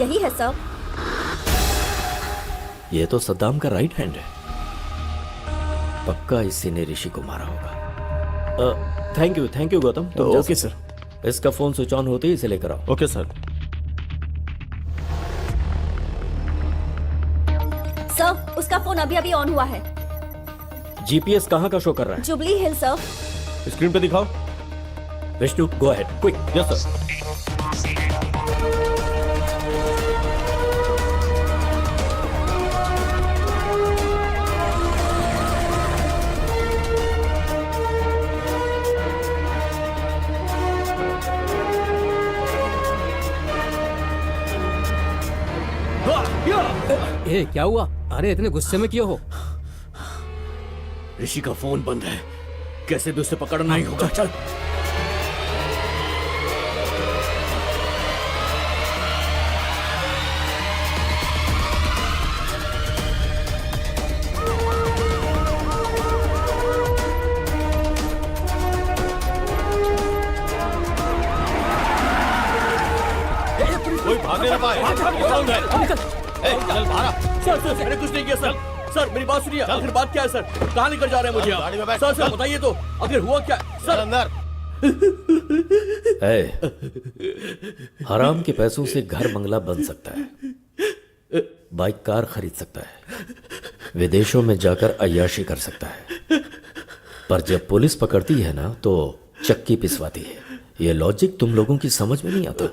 यही है सर। ये तो सद्दाम का राइट हैंड है। पक्का इसी ने ऋषि को मारा होगा। Thank you Gautam. तो ओके सर। इसका फोन स्विच ऑन होते ही इसे लेकर आओ। Okay sir. सर उसका फोन अभी अभी ऑन हुआ है। जीपीएस कहाँ का शो कर रहा है? जुबली हिल सर। स्क्रीन पे दिखाओ। Vishnu go ahead quick. Yes sir. ए क्या हुआ? अरे इतने गुस्से में क्यों हो? ऋषि का फोन बंद है, कैसे भी उसे पकड़ना ही होगा। चल कोई भागने ना पाए। चल बाहर। सर मैंने कुछ नहीं किया सर। सर मेरी बात सुनिए, आखिर बात क्या है सर? कहाँ लेकर जा रहे हैं मुझे आप? गाड़ी में बैठ। सर बताइए तो, आखिर हुआ क्या सर? अंदर। हराम के पैसों से घर बंगला बन सकता है, बाइक कार खरीद सकता है, विदेशों में जाकर अय्याशी कर सकता है, पर जब पुलिस पकड़ती है ना तो चक्की पिसवाती है। ये लॉजिक तुम लोगों की समझ में नहीं आता।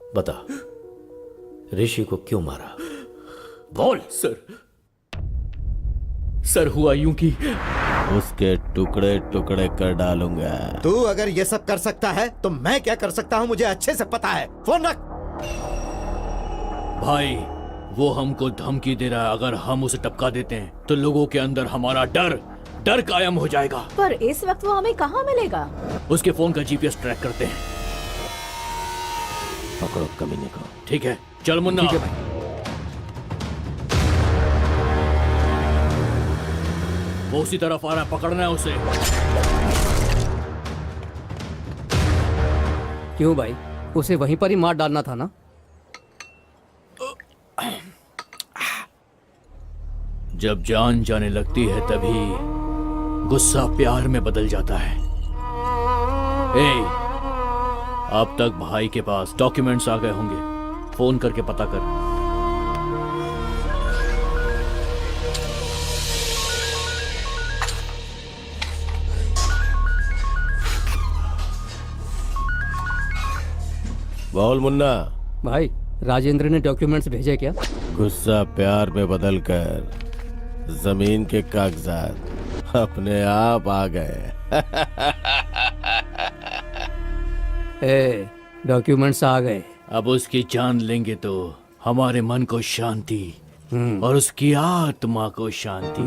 बता ऋषि को क्यों मारा? बोल। सर हुआ यूं कि उसके टुकड़े टुकड़े कर डालूंगा। तू अगर ये सब कर सकता है तो मैं क्या कर सकता हूँ मुझे अच्छे से पता है। फोन रख। भाई वो हमको धमकी दे रहा है, अगर हम उसे टपका देते हैं तो लोगों के अंदर हमारा डर कायम हो जाएगा। पर इस वक्त वो हमें कहाँ मिलेगा? उसके फोन का जीपीएस ट्रैक करते हैं। पकड़ो कमीने को। ठीक है, चल मुन्ना। ठीक है भाई। वो उसी तरफ आ रहा है, पकड़ना है उसे। क्यों भाई, उसे वहीं पर ही मार डालना था ना? जब जान जाने लगती है तभी गुस्सा प्यार में बदल जाता है। अब तक भाई के पास डॉक्यूमेंट्स आ गए होंगे, फोन करके पता कर। बोल मुन्ना। भाई राजेंद्र ने डॉक्यूमेंट्स भेजे क्या? गुस्सा प्यार में बदलकर जमीन के कागजात अपने आप आ गए। डॉक्यूमेंट्स आ गए। अब उसकी जान लेंगे तो हमारे मन को शांति और उसकी आत्मा को शांति।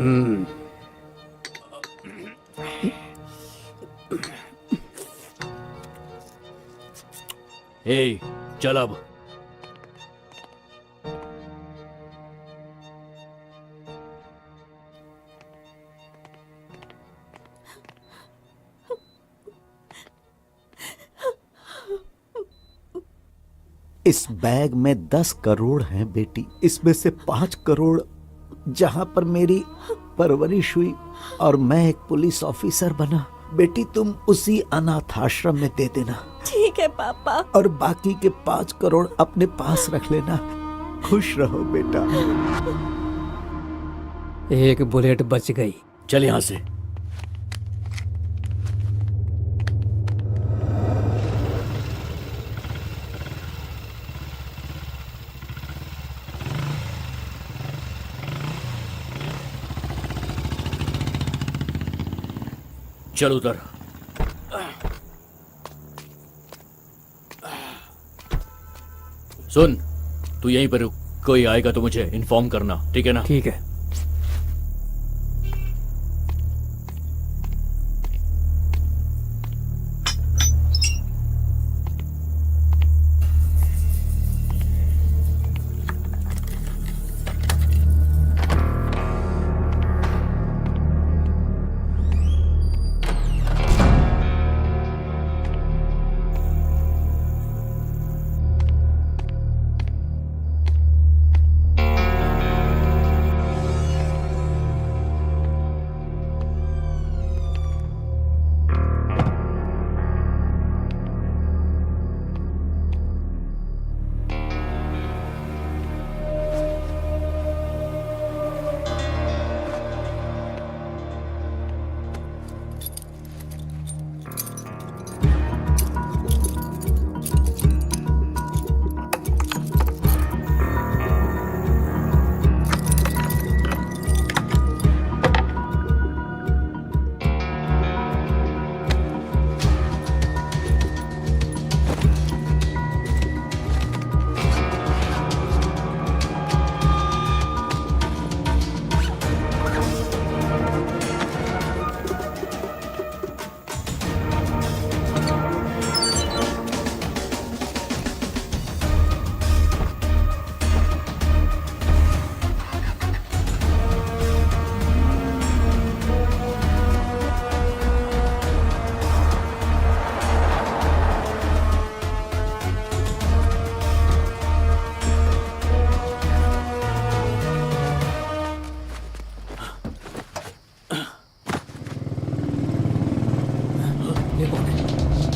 चल अब। इस बैग में 10 करोड़ हैं बेटी। इसमें से 5 करोड़ जहां पर मेरी परवरिश हुई और मैं एक पुलिस ऑफिसर बना, बेटी तुम उसी अनाथ आश्रम में दे देना। ठीक है पापा। और बाकी के 5 करोड़ अपने पास रख लेना। खुश रहो बेटा। एक बुलेट बच गई। चल यहां से। चल उतर। सुन, तू यहीं पर रुक, कोई आएगा तो मुझे इन्फॉर्म करना, ठीक है ना? ठीक है।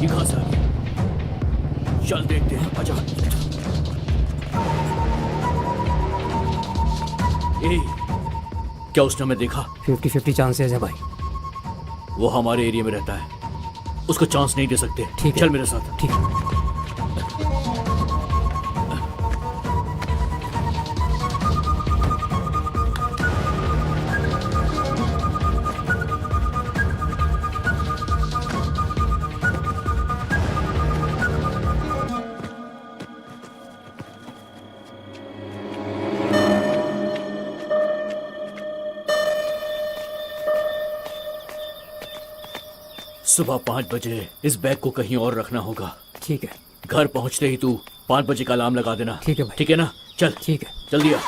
ये कहां से आ गया? चल देखते हैं, आजा। क्या उसने हमें देखा? 50-50 चांसेस है भाई। वो हमारे एरिया में रहता है, उसको चांस नहीं दे सकते। ठीक है, चल मेरे साथ। ठीक है। सुबह 5 बजे इस बैग को कहीं और रखना होगा। ठीक है। घर पहुंचते ही तू 5 बजे का अलार्म लगा देना। ठीक है भाई। ठीक है ना? चल ठीक है। जल्दी आ।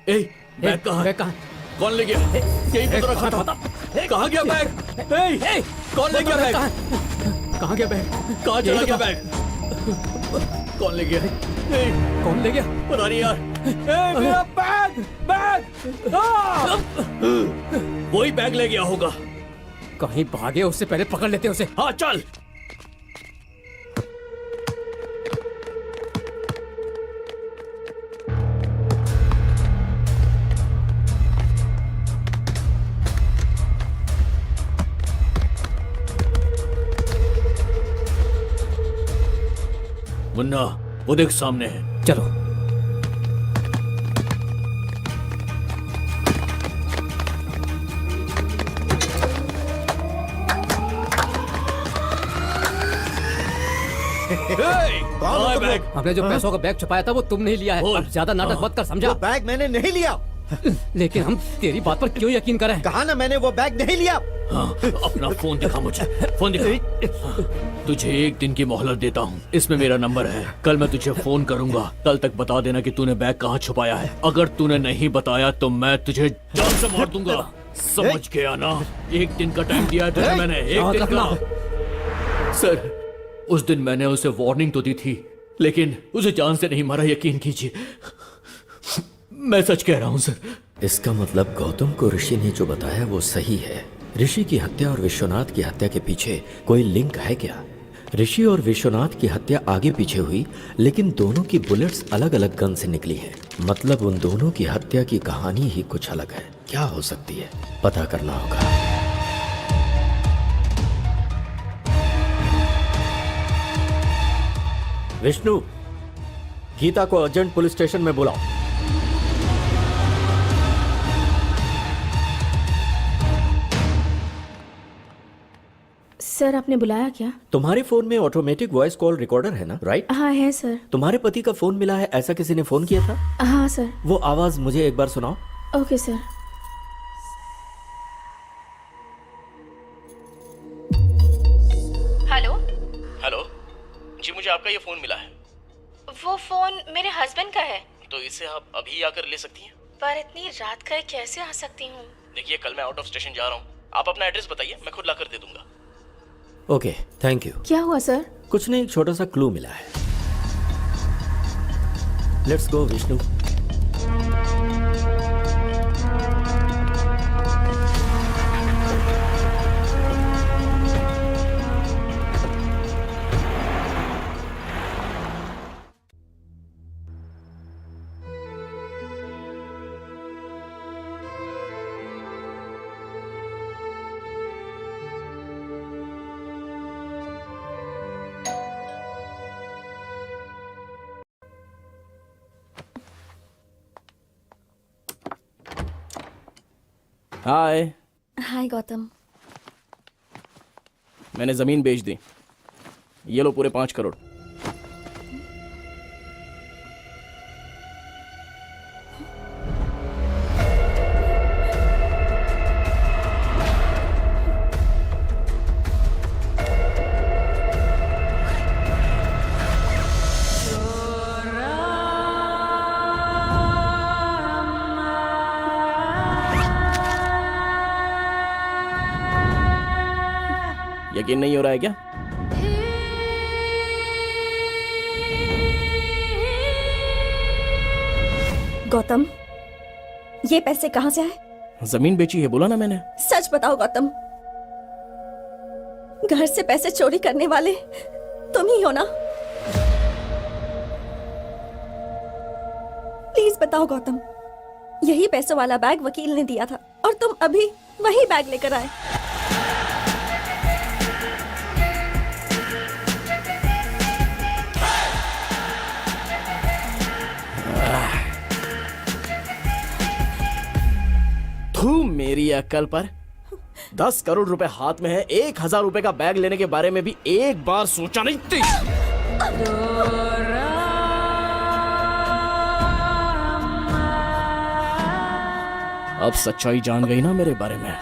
ए, बैग कहाँ? बैग कहाँ? कौन ले गया? यहीं पे तो रखा था। कहाँ गया बैग? ए, कौन ले गया बैग? कहाँ गया बैग? कहाँ चला गया बैग? कौन ले गया? कौन ले गया? पता नहीं यार। मेरा बैग बैग वही बैग ले गया होगा। कहीं भागे, उससे पहले पकड़ लेते उसे। हाँ चल। मुन्ना, वो देख सामने है। चलो। कहाँ है बैग? हमने जो पैसों का बैग छुपाया था वो तुमने ही लिया है। अब ज्यादा नाटक मत कर, समझा? बैग मैंने नहीं लिया। लेकिन हम तेरी बात पर क्यों यकीन करें? कहा ना मैंने वो बैग नहीं लिया। हाँ, अपना फोन दिखा मुझे। फोन दिखा। तुझे 1 दिन की मोहलत देता हूँ। इसमें मेरा नंबर है। कल मैं तुझे फोन करूंगा। कल तक बता देना कि तूने बैग कहाँ छुपाया है। अगर तूने नहीं बताया तो मैं तुझे जान से मार दूंगा। समझ गया ना? 1 दिन का टाइम दिया है तुझे मैंने। 1 दिन का। सर, उस दिन मैंने उसे वार्निंग तो दी थी, लेकिन उसे जान से नहीं मारा, यकीन कीजिए। मैं सच कह रहा हूँ सर। इसका मतलब गौतम को ऋषि ने जो बताया वो सही है। ऋषि की हत्या और विश्वनाथ की हत्या के पीछे कोई लिंक है क्या? ऋषि और विश्वनाथ की हत्या आगे पीछे हुई, लेकिन दोनों की बुलेट्स अलग अलग गन से निकली हैं। मतलब उन दोनों की हत्या की कहानी ही कुछ अलग है। क्या हो सकती है, पता करना होगा। विष्णु, गीता को अर्जेंट पुलिस स्टेशन में बुलाओ। सर, आपने बुलाया क्या? तुम्हारे फोन में ऑटोमेटिक वॉइस कॉल रिकॉर्डर है ना? राइट? हाँ है सर। तुम्हारे पति का फोन मिला है, ऐसा किसी ने फोन किया था? हाँ सर। वो आवाज मुझे एक बार सुनाओ। Okay sir. हेलो। हेलो जी, मुझे आपका ये फोन मिला है। वो फोन मेरे हस्बैंड का है। तो इसे आप अभी आकर ले सकती हैं? पर इतनी रात का कैसे आ सकती हूँ? देखिए, कल मैं आउट ऑफ स्टेशन जा रहा हूँ। आप अपना एड्रेस बताइए, मैं खुद लाकर दे दूंगा। Okay, thank you. क्या हुआ सर? कुछ नहीं, एक छोटा सा क्लू मिला है। Let's go Vishnu. Hi. Hi Gautam. मैंने जमीन बेच दी। ये लो पूरे 5 करोड़। यकीन नहीं हो रहा है क्या? गौतम, ये पैसे कहाँ से आए? जमीन बेची है, बोला ना मैंने। सच बताओ गौतम, घर से पैसे चोरी करने वाले तुम ही हो ना? प्लीज बताओ गौतम, यही पैसों वाला बैग वकील ने दिया था और तुम अभी वही बैग लेकर आए। तू मेरी अक्ल पर। 10 करोड़ रुपए हाथ में है, 1,000 रुपए का बैग लेने के बारे में भी एक बार सोचा नहीं थी। अब सच्चाई जान गई ना मेरे बारे में।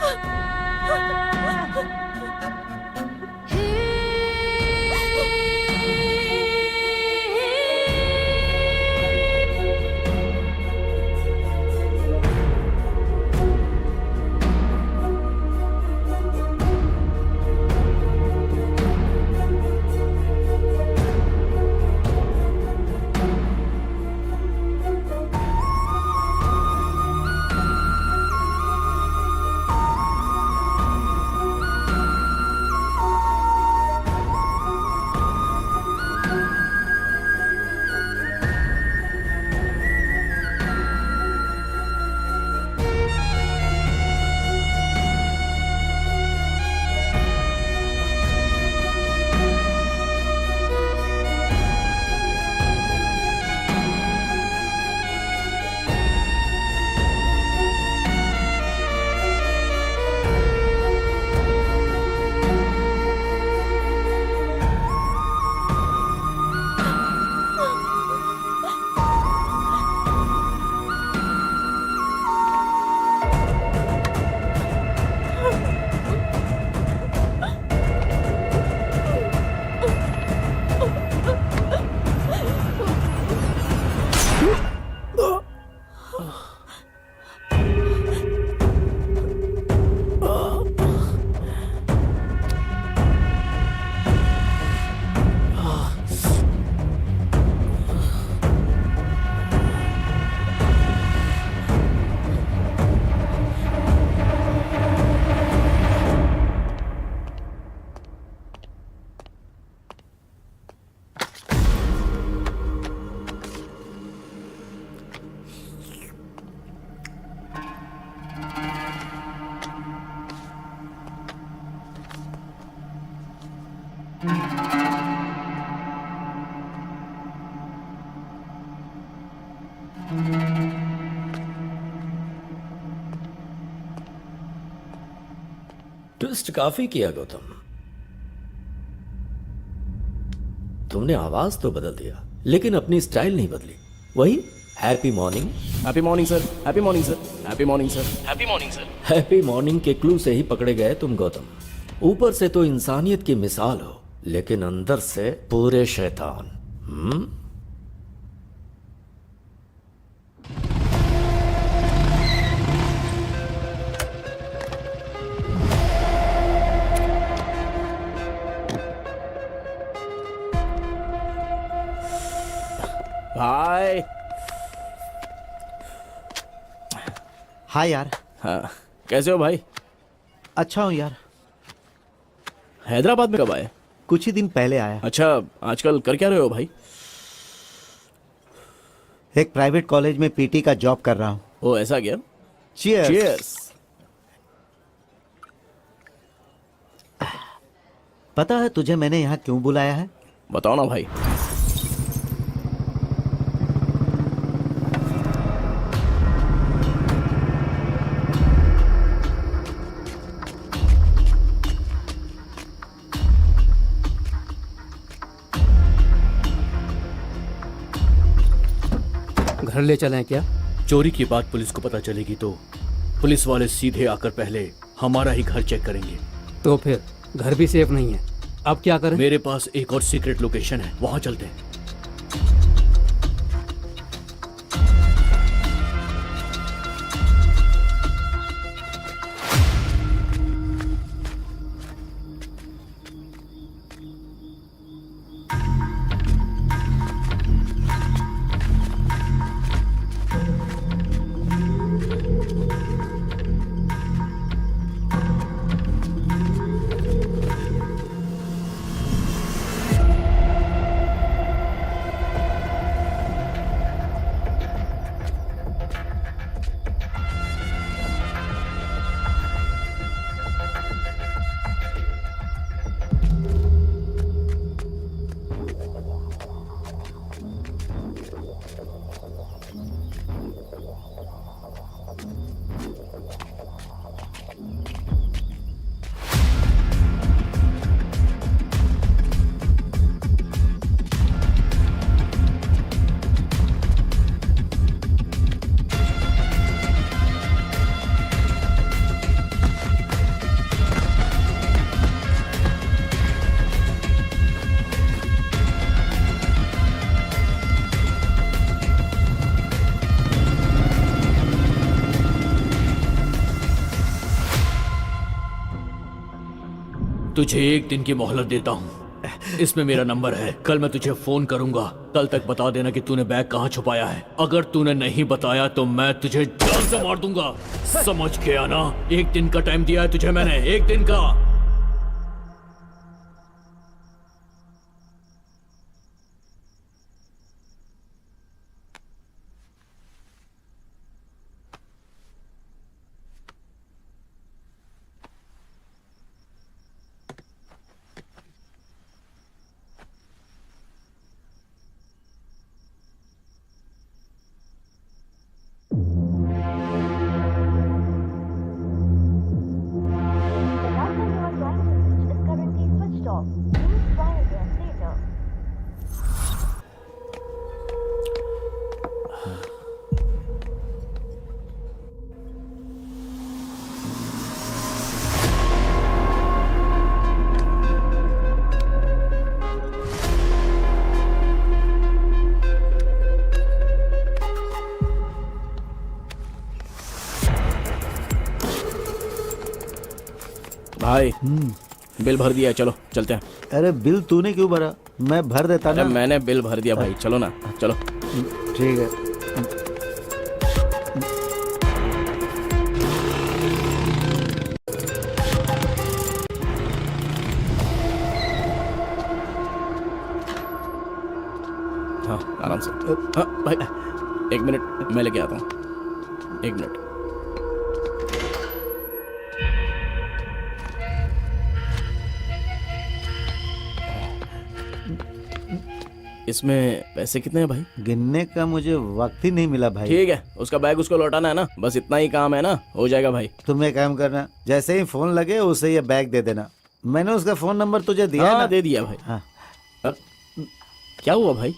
ट्विस्ट काफी किया गौतम। तुमने आवाज तो बदल दिया लेकिन अपनी स्टाइल नहीं बदली। वही happy morning. Happy morning sir, happy morning sir, happy morning sir, happy morning sir. Happy morning के क्लू से ही पकड़े गए तुम गौतम। ऊपर से तो इंसानियत की मिसाल हो लेकिन अंदर से पूरे शैतान। भाई। हाय यार। हाँ, कैसे हो भाई? अच्छा हूँ यार। हैदराबाद में कब आए? कुछ ही दिन पहले आया। अच्छा, आजकल कर क्या रहे हो भाई? एक प्राइवेट कॉलेज में पीटी का जॉब कर रहा हूँ। ओ ऐसा क्या? चीयर्स। चीयर्स। पता है तुझे मैंने यहाँ क्यों बुलाया है? बताओ ना भाई। घर ले चलें क्या? चोरी की बात पुलिस को पता चलेगी तो पुलिस वाले सीधे आकर पहले हमारा ही घर चेक करेंगे। तो फिर घर भी सेफ नहीं है, अब क्या करें? मेरे पास एक और सीक्रेट लोकेशन है, वहां चलते हैं। तुझे एक दिन की मोहलत देता हूँ। इसमें मेरा नंबर है। कल मैं तुझे फोन करूंगा। कल तक बता देना कि तूने बैग कहाँ छुपाया है। अगर तूने नहीं बताया तो मैं तुझे जान से मार दूंगा। समझ गया ना? एक दिन का टाइम दिया है तुझे मैंने, एक दिन का। भाई बिल भर दिया है, चलो चलते हैं। अरे बिल तूने क्यों भरा? मैं भर देता अरे ना। मैंने बिल भर दिया भाई, चलो ना, चलो। ठीक है। हाँ आराम से। हाँ भाई एक मिनट, मैं लेके आता हूँ, एक मिनट। इसमें पैसे कितने हैं भाई? गिनने का मुझे वक्त ही नहीं मिला भाई। ठीक है, उसका बैग उसको लौटाना है ना, बस इतना ही काम है ना, हो जाएगा भाई। तुम एक काम करना, जैसे ही फोन लगे उसे ये बैग दे देना। मैंने उसका फोन नंबर तुझे दिया हाँ, ना? दे दिया भाई। हाँ। क्या हुआ भाई?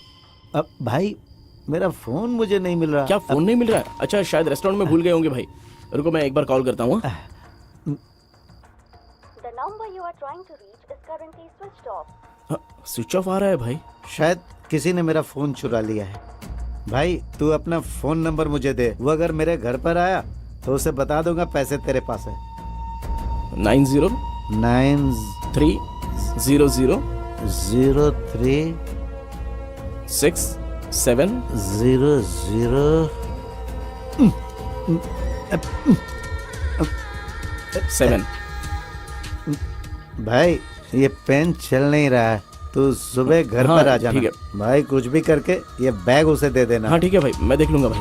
अब भाई मेरा फोन मुझे नहीं मिल रहा। क्या फोन नहीं मिल रहा है? अच्छा शायद रेस्टोरेंट में भूल गए होंगे भाई। रुको मैं एक बार कॉल करता हूँ। स्विच ऑफ आ रहा है भाई। शायद किसी ने मेरा फोन चुरा लिया है। भाई तू अपना फोन नंबर मुझे दे, वो अगर मेरे घर पर आया तो उसे बता दूंगा पैसे तेरे पास है। 930067। भाई ये पेन चल नहीं रहा है, तू सुबह घर हाँ, पर आ जाना। ठीक है भाई कुछ भी करके ये बैग उसे दे देना। हाँ ठीक है भाई, मैं देख लूंगा भाई।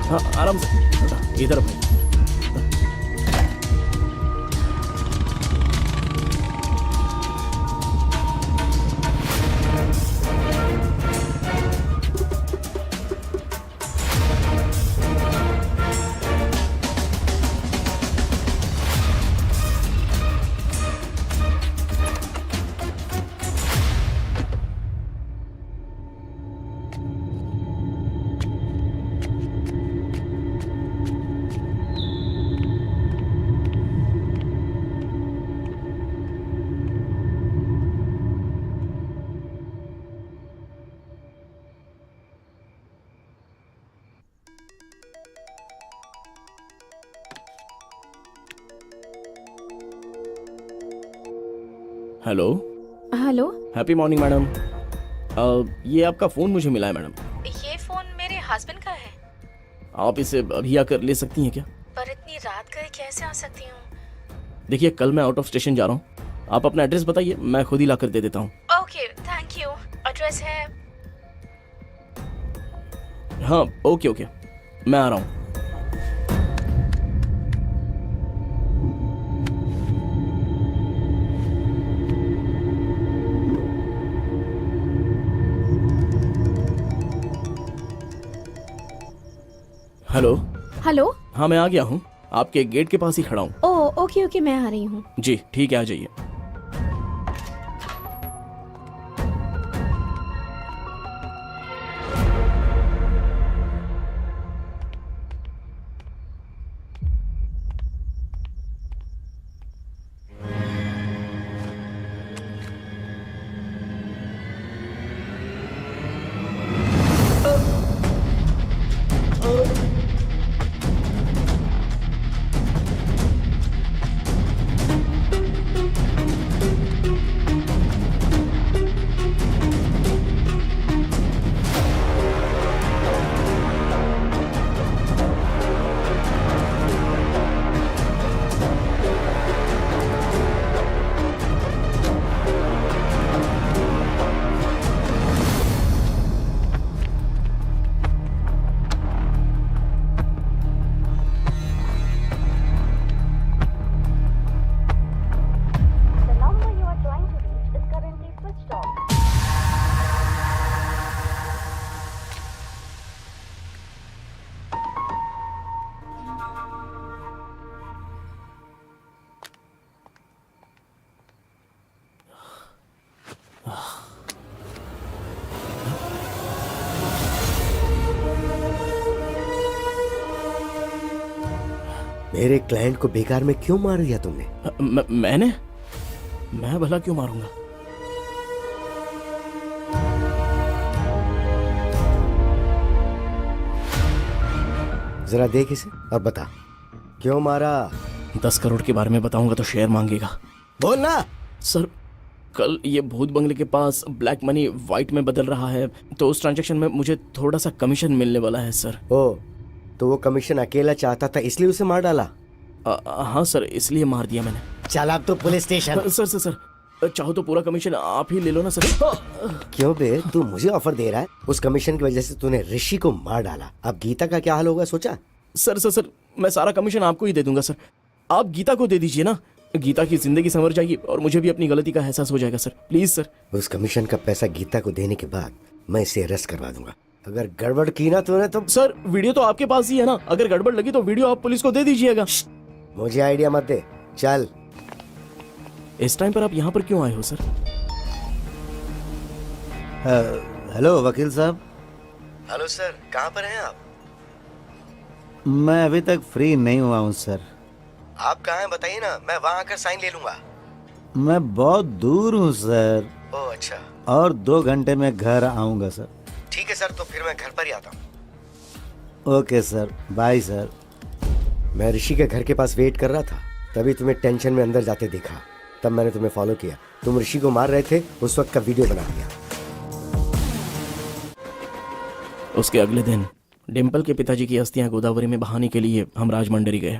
हाँ आराम से, इधर भाई। Hello. Hello. Happy morning madam. ये आपका फ़ोन मुझे मिला है मैडम। ये फोन मेरे हस्बैंड का है। आप इसे अभी आकर ले सकती हैं क्या? पर इतनी रात गए कैसे आ सकती हूँ? देखिए कल मैं आउट ऑफ स्टेशन जा रहा हूँ, आप अपना एड्रेस बताइए, मैं खुद ही लाकर दे देता हूँ। Okay thank you. एड्रेस है। हाँ ओके ओके, मैं आ रहा हूँ। हेलो। हेलो। हाँ मैं आ गया हूँ, आपके गेट के पास ही खड़ा हूँ। ओ ओके ओके, मैं आ रही हूँ। जी ठीक है, आ जाइए। मेरे क्लाइंट को बेकार में क्यों मार दिया तुमने? मैं भला क्यों मारूंगा? जरा देख इसे और बता क्यों मारा। 10 करोड़ के बारे में बताऊंगा तो शेयर मांगेगा। बोल ना। सर, कल ये भूत बंगले के पास ब्लैक मनी वाइट में बदल रहा है, तो उस ट्रांजैक्शन में मुझे थोड़ा सा कमीशन मिलने वाला है सर। ओ, तो वो कमीशन अकेला चाहता था इसलिए उसे मार डाला? हाँ सर, इसलिए मार दिया मैंने। चल अब तो पुलिस स्टेशन। सर, चाहो तो पूरा कमीशन आप ही ले लो ना सर। क्यों बे, तू मुझे ऑफर दे रहा है? उस कमीशन की वजह से तूने ऋषि को मार डाला, अब गीता का क्या हाल होगा सोचा? सर, मैं सारा कमीशन आपको ही दे दूंगा सर। आप गीता को दे दीजिए ना, गीता की जिंदगी संवर जाएगी और मुझे भी अपनी गलती का एहसास हो जाएगा सर। Please sir. उस कमीशन का पैसा गीता को देने के बाद मैं इसे अरेस्ट करवा दूंगा। अगर गड़बड़ की ना तूने तो। सर, वीडियो तो आपके पास ही है ना, अगर गड़बड़ लगी तो वीडियो आप पुलिस को दे दीजिएगा। मुझे आइडिया मत दे, चल। इस टाइम पर आप यहाँ पर क्यों आए हो सर? हेलो वकील साहब। हेलो सर, कहाँ पर हैं आप? मैं अभी तक फ्री नहीं हुआ हूँ सर। आप कहाँ हैं बताइए ना, मैं वहाँ आकर साइन ले लूंगा। मैं बहुत दूर हूँ सर। ओह अच्छा। और 2 घंटे में घर आऊँगा सर। ठीक है सर, तो फिर मैं घर पर ही आता हूँ। Okay sir, bye sir. मैं ऋषि के घर के पास वेट कर रहा था, तभी तुम्हें टेंशन में अंदर जाते देखा, तब मैंने तुम्हें फॉलो किया। तुम ऋषि को मार रहे थे, उस वक्त का वीडियो बना दिया। उसके अगले दिन डिम्पल के पिताजी की अस्थियां गोदावरी में बहाने के लिए हम राजमंडरी गए।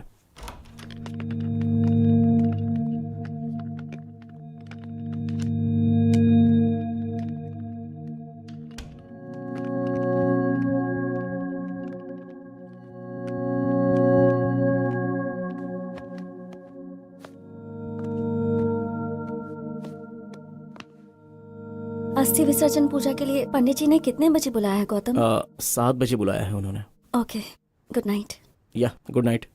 अस्थि विसर्जन पूजा के लिए पंडित जी ने कितने बजे बुलाया है गौतम? 7 बजे बुलाया है उन्होंने। Okay, good night. या good night.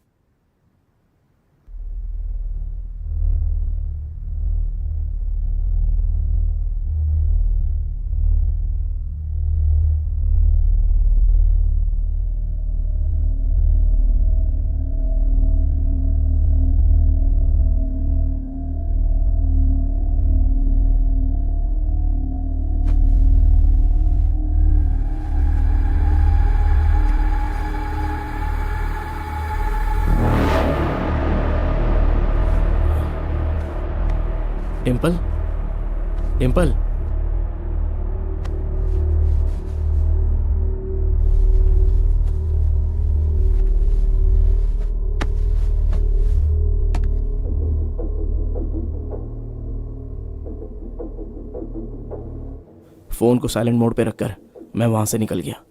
Dimple, Dimple, phone को साइलेंट मोड पे रखकर मैं वहां से निकल गया।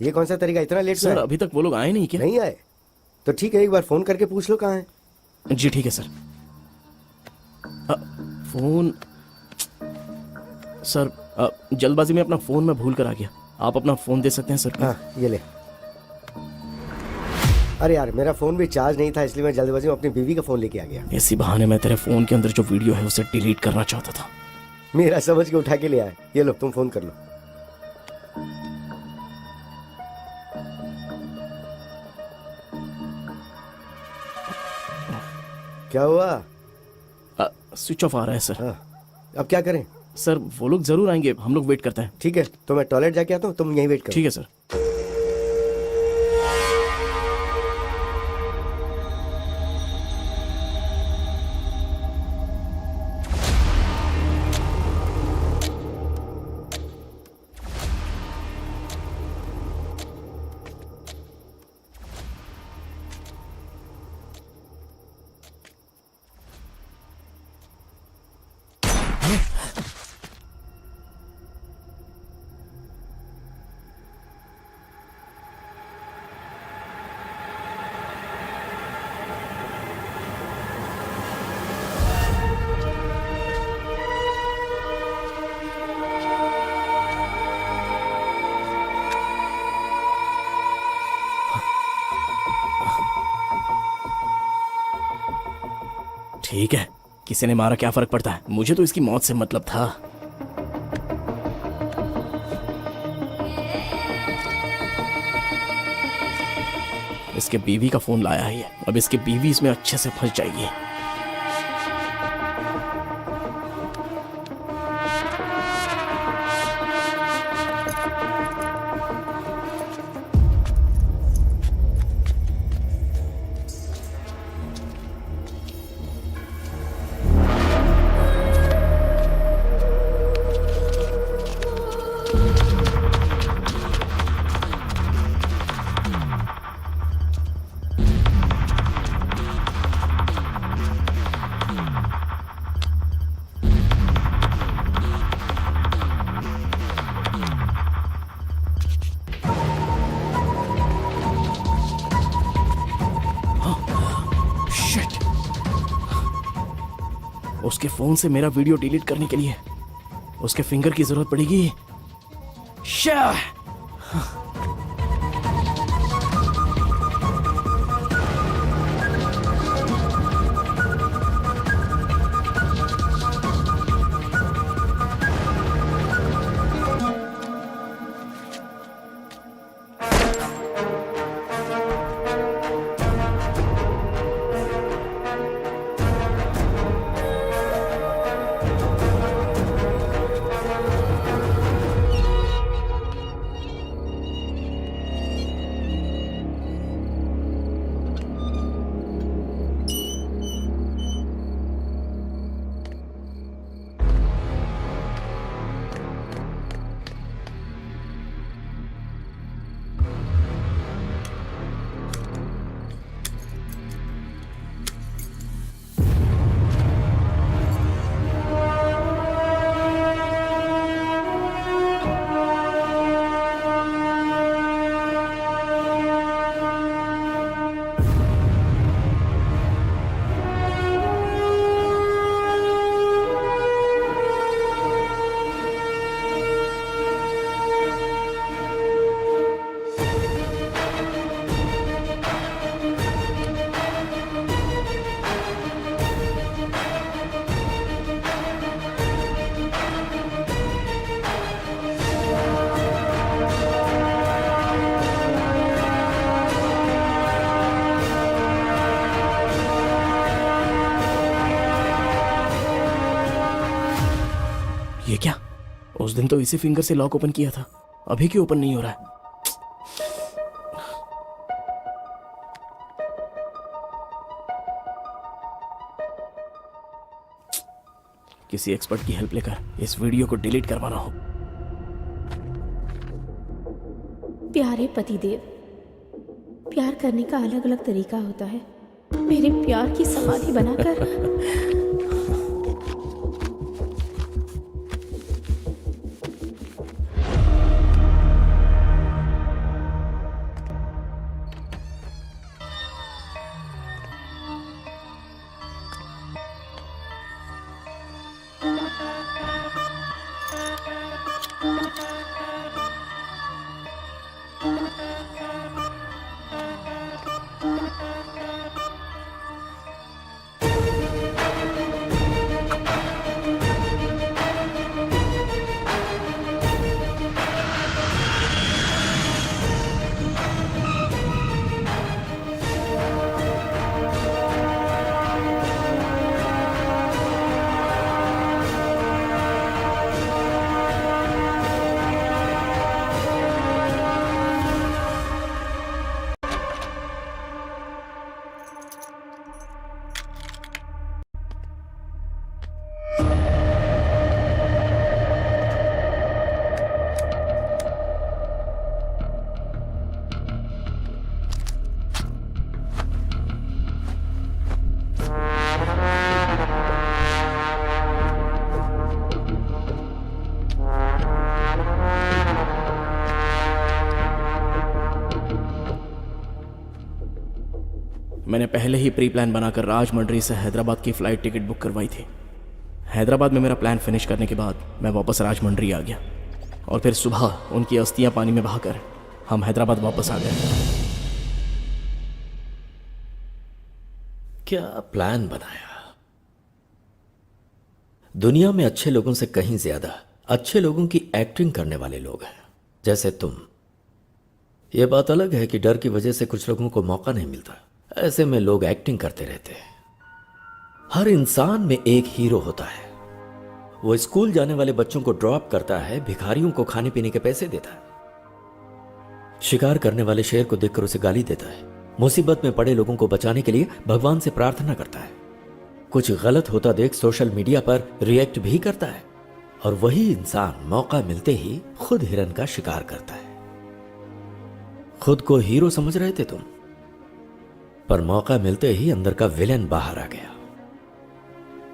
ये कौन सा तरीका, इतना लेट सर? अभी तक वो लोग आए नहीं क्या? नहीं आए? तो ठीक है, एक बार फोन करके पूछ लो कहाँ है। जी ठीक है सर। फोन सर, जल्दबाजी में अपना फोन मैं भूल कर आ गया। आप अपना फोन दे सकते हैं सर? हाँ, ये ले। अरे यार मेरा फोन भी चार्ज नहीं था, इसलिए मैं जल्दबाजी में अपनी बीवी का फोन लेके आ गया। इसी बहाने मैं तेरे फोन के अंदर जो वीडियो है उसे डिलीट करना चाहता था। मेरा समझ के उठा के ले आए। ये लो तुम फोन कर लो। क्या हुआ? स्विच ऑफ आ रहा है सर। अब क्या करें? सर वो लोग जरूर आएंगे, हम लोग वेट करते हैं। ठीक है, तो मैं टॉयलेट जाके आता हूँ, तुम यहीं वेट करो। ठीक है सर। ठीक है, किसी ने मारा क्या फर्क पड़ता है, मुझे तो इसकी मौत से मतलब था। इसके बीवी का फोन लाया है, अब इसकी बीवी इसमें अच्छे से फंस जाएगी। उसके फोन से मेरा वीडियो डिलीट करने के लिए उसके फिंगर की जरूरत पड़ेगी। शाह! ये क्या? उस दिन तो इसी फिंगर से लॉक ओपन किया था, अभी क्यों ओपन नहीं हो रहा है? किसी एक्सपर्ट की हेल्प लेकर इस वीडियो को डिलीट करवाना हो। प्यारे पतिदेव, प्यार करने का अलग अलग तरीका होता है। मेरे प्यार की समाधि बनाकर मैंने पहले ही प्री प्लान बनाकर राजमंड्री से हैदराबाद की फ्लाइट टिकट बुक करवाई थी। हैदराबाद में मेरा प्लान फिनिश करने के बाद मैं वापस राजमंड्री आ गया और फिर सुबह उनकी अस्थियां पानी में बहाकर हम हैदराबाद वापस आ गए। क्या प्लान बनाया? दुनिया में अच्छे लोगों से कहीं ज्यादा अच्छे लोगों की एक्टिंग करने वाले लोग हैं, जैसे तुम। यह बात अलग है कि डर की वजह से कुछ लोगों को मौका नहीं मिलता, ऐसे में लोग एक्टिंग करते रहते हैं। हर इंसान में एक हीरो होता है। वो स्कूल जाने वाले बच्चों को ड्रॉप करता है, भिखारियों को खाने पीने के पैसे देता है, शिकार करने वाले शेर को देखकर उसे गाली देता है, मुसीबत में पड़े लोगों को बचाने के लिए भगवान से प्रार्थना करता है, कुछ गलत होता देख सोशल मीडिया पर रिएक्ट भी करता है, और वही इंसान मौका मिलते ही खुद हिरन का शिकार करता है। खुद को हीरो समझ रहे थे तुम, पर मौका मिलते ही अंदर का विलेन बाहर आ गया।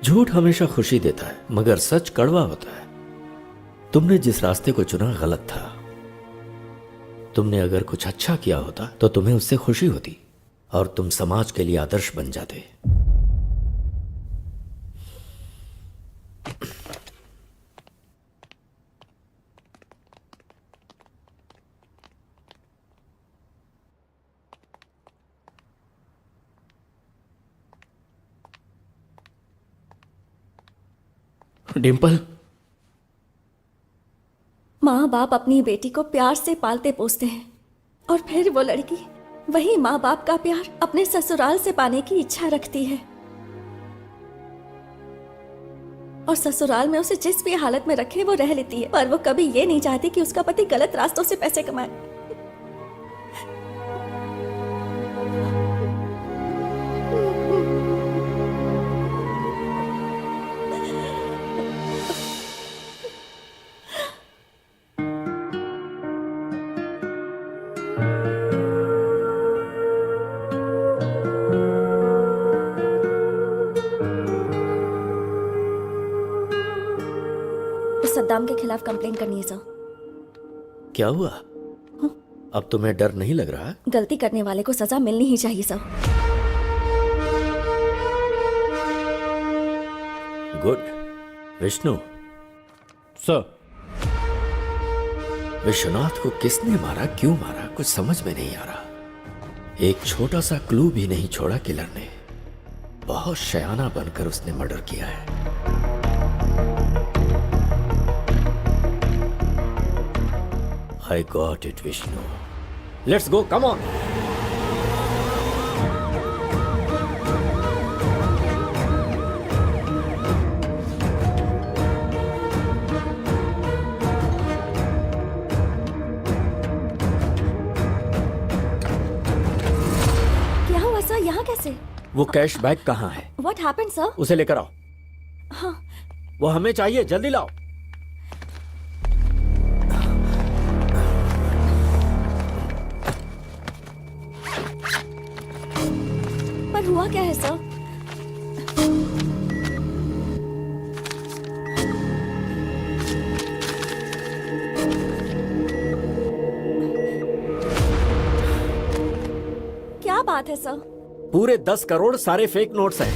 झूठ हमेशा खुशी देता है, मगर सच कड़वा होता है। तुमने जिस रास्ते को चुना गलत था। तुमने अगर कुछ अच्छा किया होता तो तुम्हें उससे खुशी होती और तुम समाज के लिए आदर्श बन जाते। डिम्पल, माँ बाप अपनी बेटी को प्यार से पालते पोसते हैं और फिर वो लड़की वही माँ बाप का प्यार अपने ससुराल से पाने की इच्छा रखती है, और ससुराल में उसे जिस भी हालत में रखे वो रह लेती है, पर वो कभी ये नहीं चाहती कि उसका पति गलत रास्तों से पैसे कमाए। सद्दाम के खिलाफ कंप्लेन करनी है सर। क्या हुआ? अब तुम्हें डर नहीं लग रहा? गलती करने वाले को सजा मिलनी ही चाहिए sir. Good. Vishnu sir, Vishwanath को किसने मारा, क्यों मारा, कुछ समझ में नहीं आ रहा। एक छोटा सा क्लू भी नहीं छोड़ा किलर ने। बहुत शयाना बनकर उसने मर्डर किया है। I got it, Vishnu. Let's go, come on. क्या हुआ सर, यहाँ कैसे? वो कैश बैग कहाँ है? What happened, sir? उसे लेकर आओ। हाँ। वो हमें चाहिए, जल्दी लाओ। पर हुआ क्या है सर? क्या बात है सर? पूरे 10 करोड़ सारे फेक नोट्स हैं।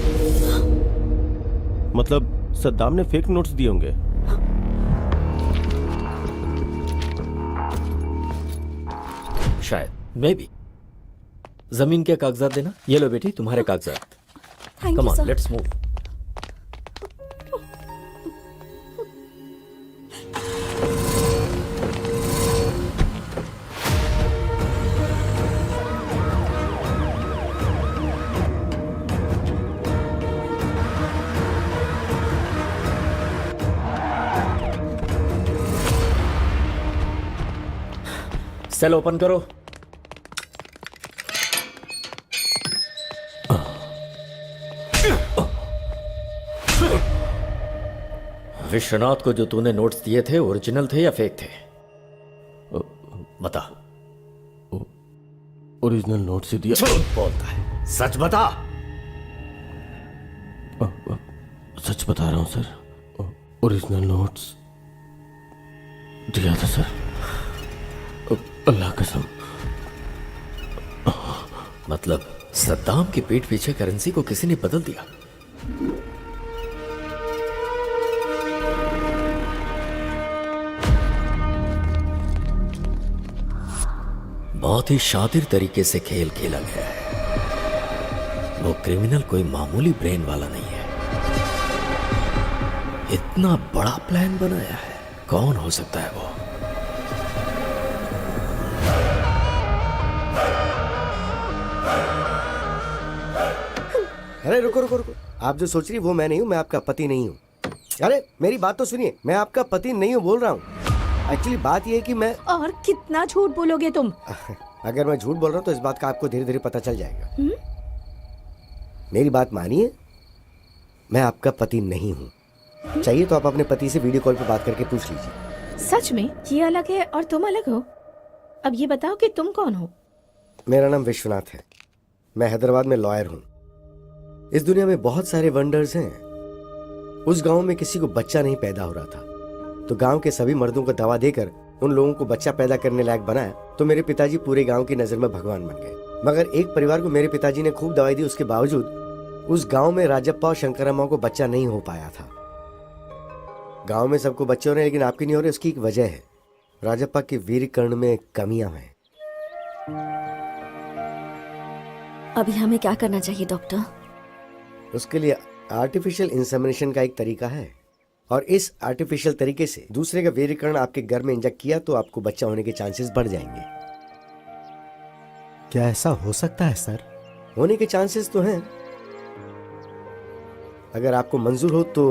मतलब सद्दाम ने फेक नोट्स दिए होंगे। शायद, मे बी। जमीन के कागजात देना। ये लो बेटी, तुम्हारे कागजात। Thank come you on, sir. Let's move. Cell open करो। विश्वनाथ को जो तूने नोट्स दिए थे ओरिजिनल थे या फेक थे? बता। ओरिजिनल नोट्स ही दिया। झूठ बोलता है, सच बता। सच बता रहा हूं सर, ओरिजिनल नोट्स दिया था सर, अल्लाह कसम। मतलब सद्दाम की पीठ पीछे करेंसी को किसी ने बदल दिया। बहुत ही शातिर तरीके से खेल खेला गया है। वो क्रिमिनल कोई मामूली ब्रेन वाला नहीं है। इतना बड़ा प्लान बनाया है। कौन हो सकता है वो? अरे रुको रुको रुको, आप जो सोच रही वो मैं नहीं हूँ, मैं आपका पति नहीं हूँ। अरे मेरी बात तो सुनिए, मैं आपका पति नहीं हूँ बोल रहा हूँ। एक्चुअली बात ये है कि मैं और कितना झूठ बोलोगे तुम? अगर मैं झूठ बोल रहा हूँ तो इस बात का आपको धीरे धीरे पता चल जाएगा। मेरी बात मानिए, मैं आपका पति नहीं हूँ। चाहिए तो आप अपने पति से वीडियो कॉल पे बात करके पूछ लीजिए। सच में ये अलग है और तुम अलग हो? अब ये बताओ कि तुम कौन हो? मेरा नाम विश्वनाथ है। मैं हैदराबाद में लॉयर हूँ। इस दुनिया में बहुत सारे वंडर्स हैं। उस गांव में किसी को बच्चा नहीं पैदा हो रहा था, तो गांव के सभी मर्दों को दवा देकर उन लोगों को बच्चा पैदा करने लायक बनाया। तो मेरे पिताजी पूरे गांव की नजर में भगवान बन गए। मगर एक परिवार को मेरे पिताजी ने खूब दवाई दी, उसके बावजूद उस गांव में राजप्पा और शंकरम्मा को बच्चा नहीं हो पाया था। गांव में सबको बच्चे हो रहे हैं लेकिन आपके नहीं हो रहे। उसकी एक वजह है, राजप्पा के वीर कर्ण में कमियां हैं। अभी हमें क्या करना चाहिए डॉक्टर? उसके लिए आर्टिफिशियल इंसेमिनेशन का एक तरीका है, और इस आर्टिफिशियल तरीके से दूसरे का वीर्यकरण आपके घर में इंजेक्ट किया तो आपको बच्चा होने के चांसेस बढ़ जाएंगे। क्या ऐसा हो सकता है सर? होने के चांसेस तो हैं। अगर आपको मंजूर हो तो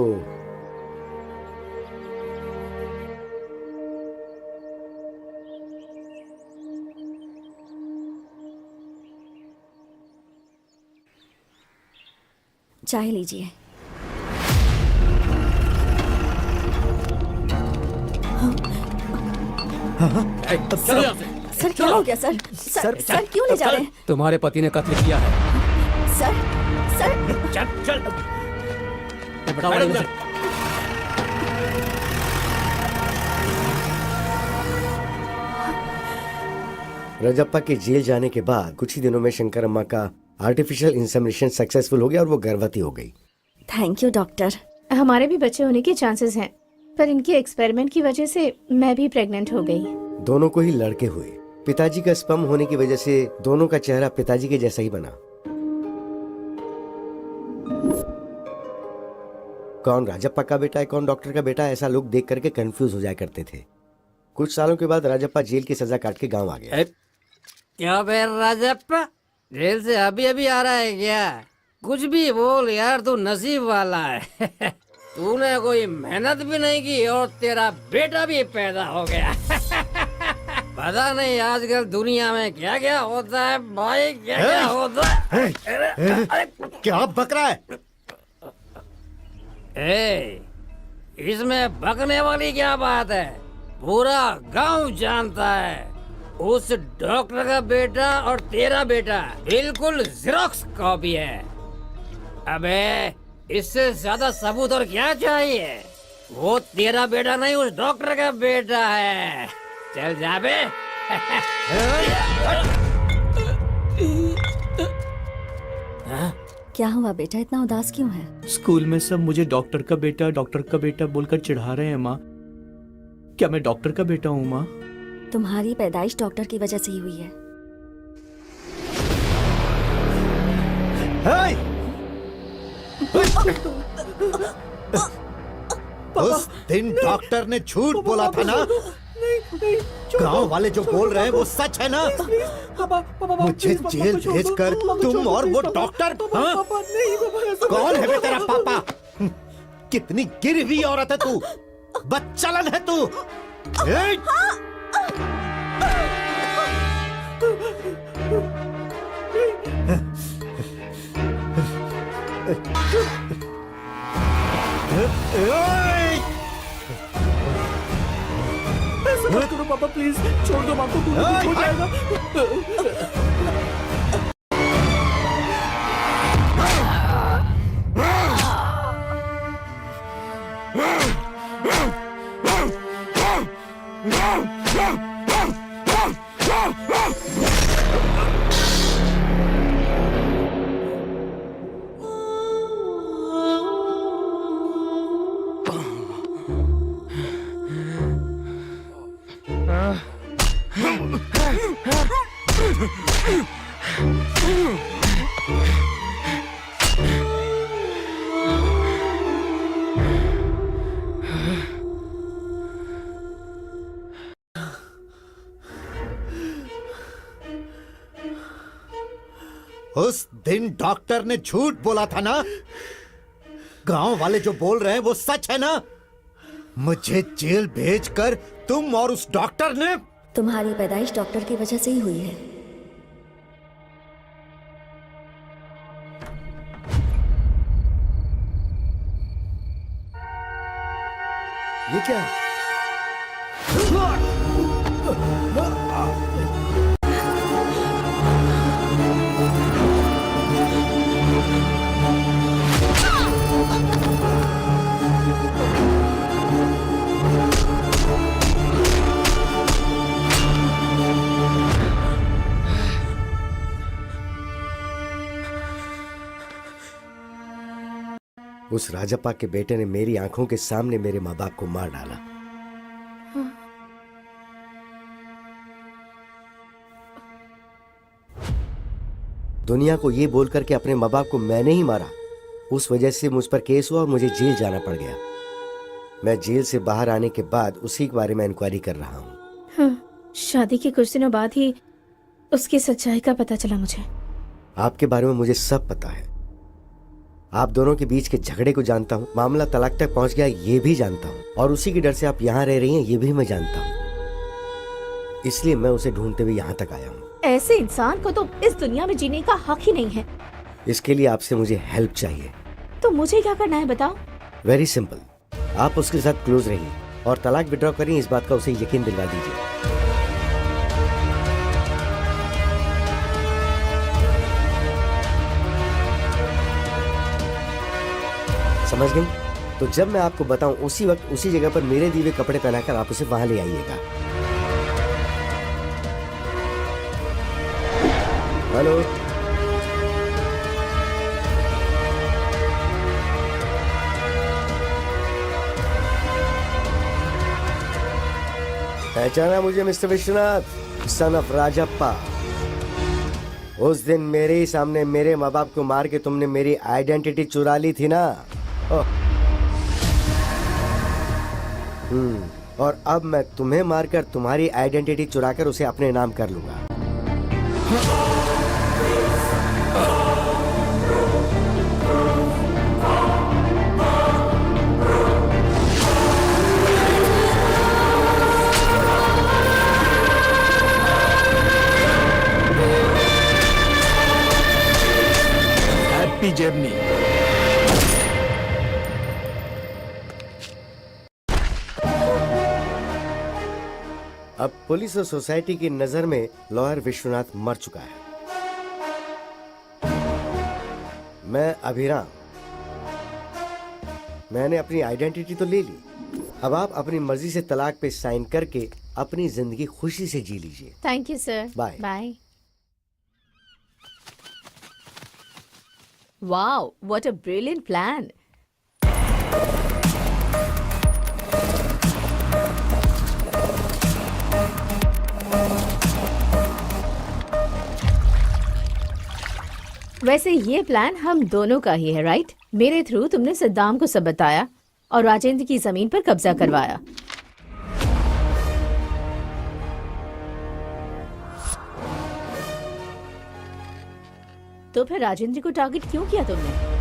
चाय लीजिए। सर क्या हो गया सर? सर क्यों ले जा रहे हैं? तुम्हारे पति ने कत्ल किया है। सर चल चल बताओ मुझे। रजप्पा के जेल जाने के बाद कुछ ही दिनों में शंकरम्मा का आर्टिफिशियल इंसेमिनेशन सक्सेसफुल हो गया और वो गर्भवती हो गई। Thank you doctor. हमारे भी बच्चे होने के चांसेस हैं, पर इनके एक्सपेरिमेंट की वजह से मैं भी प्रेग्नेंट हो गई। दोनों को ही लड़के हुए। पिताजी का स्पर्म होने की वजह से दोनों का चेहरा पिताजी के जैसा ही बना। कौन राजप्पा का बेटा है, कौन डॉक्टर का बेटा है, ऐसा लोग देख करके कंफ्यूज हो जाया करते थे। कुछ सालों के बाद राजप्पा जेल की सजा काट के गांव आ गया। क्या बे राजप्पा, जेल से अभी अभी आ रहा है क्या? कुछ भी बोल यार, तू नसीब वाला है। तूने कोई मेहनत भी नहीं की और तेरा बेटा भी पैदा हो गया। पता नहीं आजकल दुनिया में क्या क्या होता है भाई, क्या क्या होता है। क्या बक रहा है? इसमें बकने वाली क्या बात है? पूरा गांव जानता है उस डॉक्टर का बेटा और तेरा बेटा बिल्कुल ज़ेरॉक्स कॉपी है। अबे इससे ज्यादा सबूत और क्या चाहिए? वो तेरा बेटा नहीं, उस डॉक्टर का बेटा है। चल जा बे। क्या हुआ बेटा, इतना उदास क्यों है? स्कूल में सब मुझे डॉक्टर का बेटा बोलकर चिढ़ा रहे हैं माँ। क्या मैं डॉक्टर का बेटा हूँ माँ? तुम्हारी पैदाइश डॉक्टर की वजह से ही हुई है। उस दिन डॉक्टर ने झूठ बोला था ना? गांव वाले जो बोल रहे हैं वो सच है ना? मुझे जेल भेजकर तुम और वो डॉक्टर, हाँ? कौन है बे तेरा पापा? कितनी गिरी हुई औरत है तू, बदचलन है तू। ऐसा मत करो पापा, प्लीज छोड़ दो माँ को, हो जाएगा। उस दिन डॉक्टर ने झूठ बोला था ना? गांव वाले जो बोल रहे हैं वो सच है ना? मुझे जेल भेजकर तुम और उस डॉक्टर ने... तुम्हारी पैदाइश डॉक्टर की वजह से ही हुई है। ये क्या है? उस राजप्पा के बेटे ने मेरी आंखों के सामने मेरे माँ बाप को मार डाला। दुनिया को ये बोलकर के अपने माँ बाप को मैंने ही मारा, उस वजह से मुझ पर केस हुआ और मुझे जेल जाना पड़ गया। मैं जेल से बाहर आने के बाद उसी के बारे में इंक्वायरी कर रहा हूँ। हाँ, शादी के कुछ दिनों बाद ही उसकी सच्चाई का पता चला मुझे। आपके बारे में मुझे सब पता है। आप दोनों के बीच के झगड़े को जानता हूँ, मामला तलाक तक पहुंच गया ये भी जानता हूँ, और उसी के डर से आप यहाँ रह रही हैं ये भी मैं जानता हूँ। इसलिए मैं उसे ढूंढते हुए यहाँ तक आया हूँ। ऐसे इंसान को तो इस दुनिया में जीने का हक ही नहीं है। इसके लिए आपसे मुझे हेल्प चाहिए। तो मुझे क्या करना है बताओ? वेरी सिंपल, आप उसके साथ क्लोज रहिए और तलाक विड्रॉ करिए, इस बात का उसे यकीन दिलवा दीजिए। समझ गई? तो जब मैं आपको बताऊं उसी वक्त उसी जगह पर मेरे दिए हुए कपड़े पहनाकर आप उसे वहां ले आइएगा। हेलो, पहचाना मुझे mister Vishwanath, son of Rajappa? उस दिन मेरे ही सामने मेरे माँ बाप को मार के तुमने मेरी आइडेंटिटी चुरा ली थी ना? और अब मैं तुम्हें मारकर तुम्हारी आइडेंटिटी चुराकर उसे अपने नाम कर लूंगा। Happy journey. अब पुलिस और सोसाइटी की नजर में लॉयर विश्वनाथ मर चुका है। मैं अभिराम, मैंने अपनी आइडेंटिटी तो ले ली, अब आप अपनी मर्जी से तलाक पे साइन करके अपनी जिंदगी खुशी से जी लीजिए। Thank you sir. Bye bye. Wow, what a brilliant plan. वैसे ये प्लान हम दोनों का ही है, राइट? मेरे थ्रू तुमने सद्दाम को सब बताया और राजेंद्र की जमीन पर कब्जा करवाया। तो फिर राजेंद्र को टारगेट क्यों किया तुमने?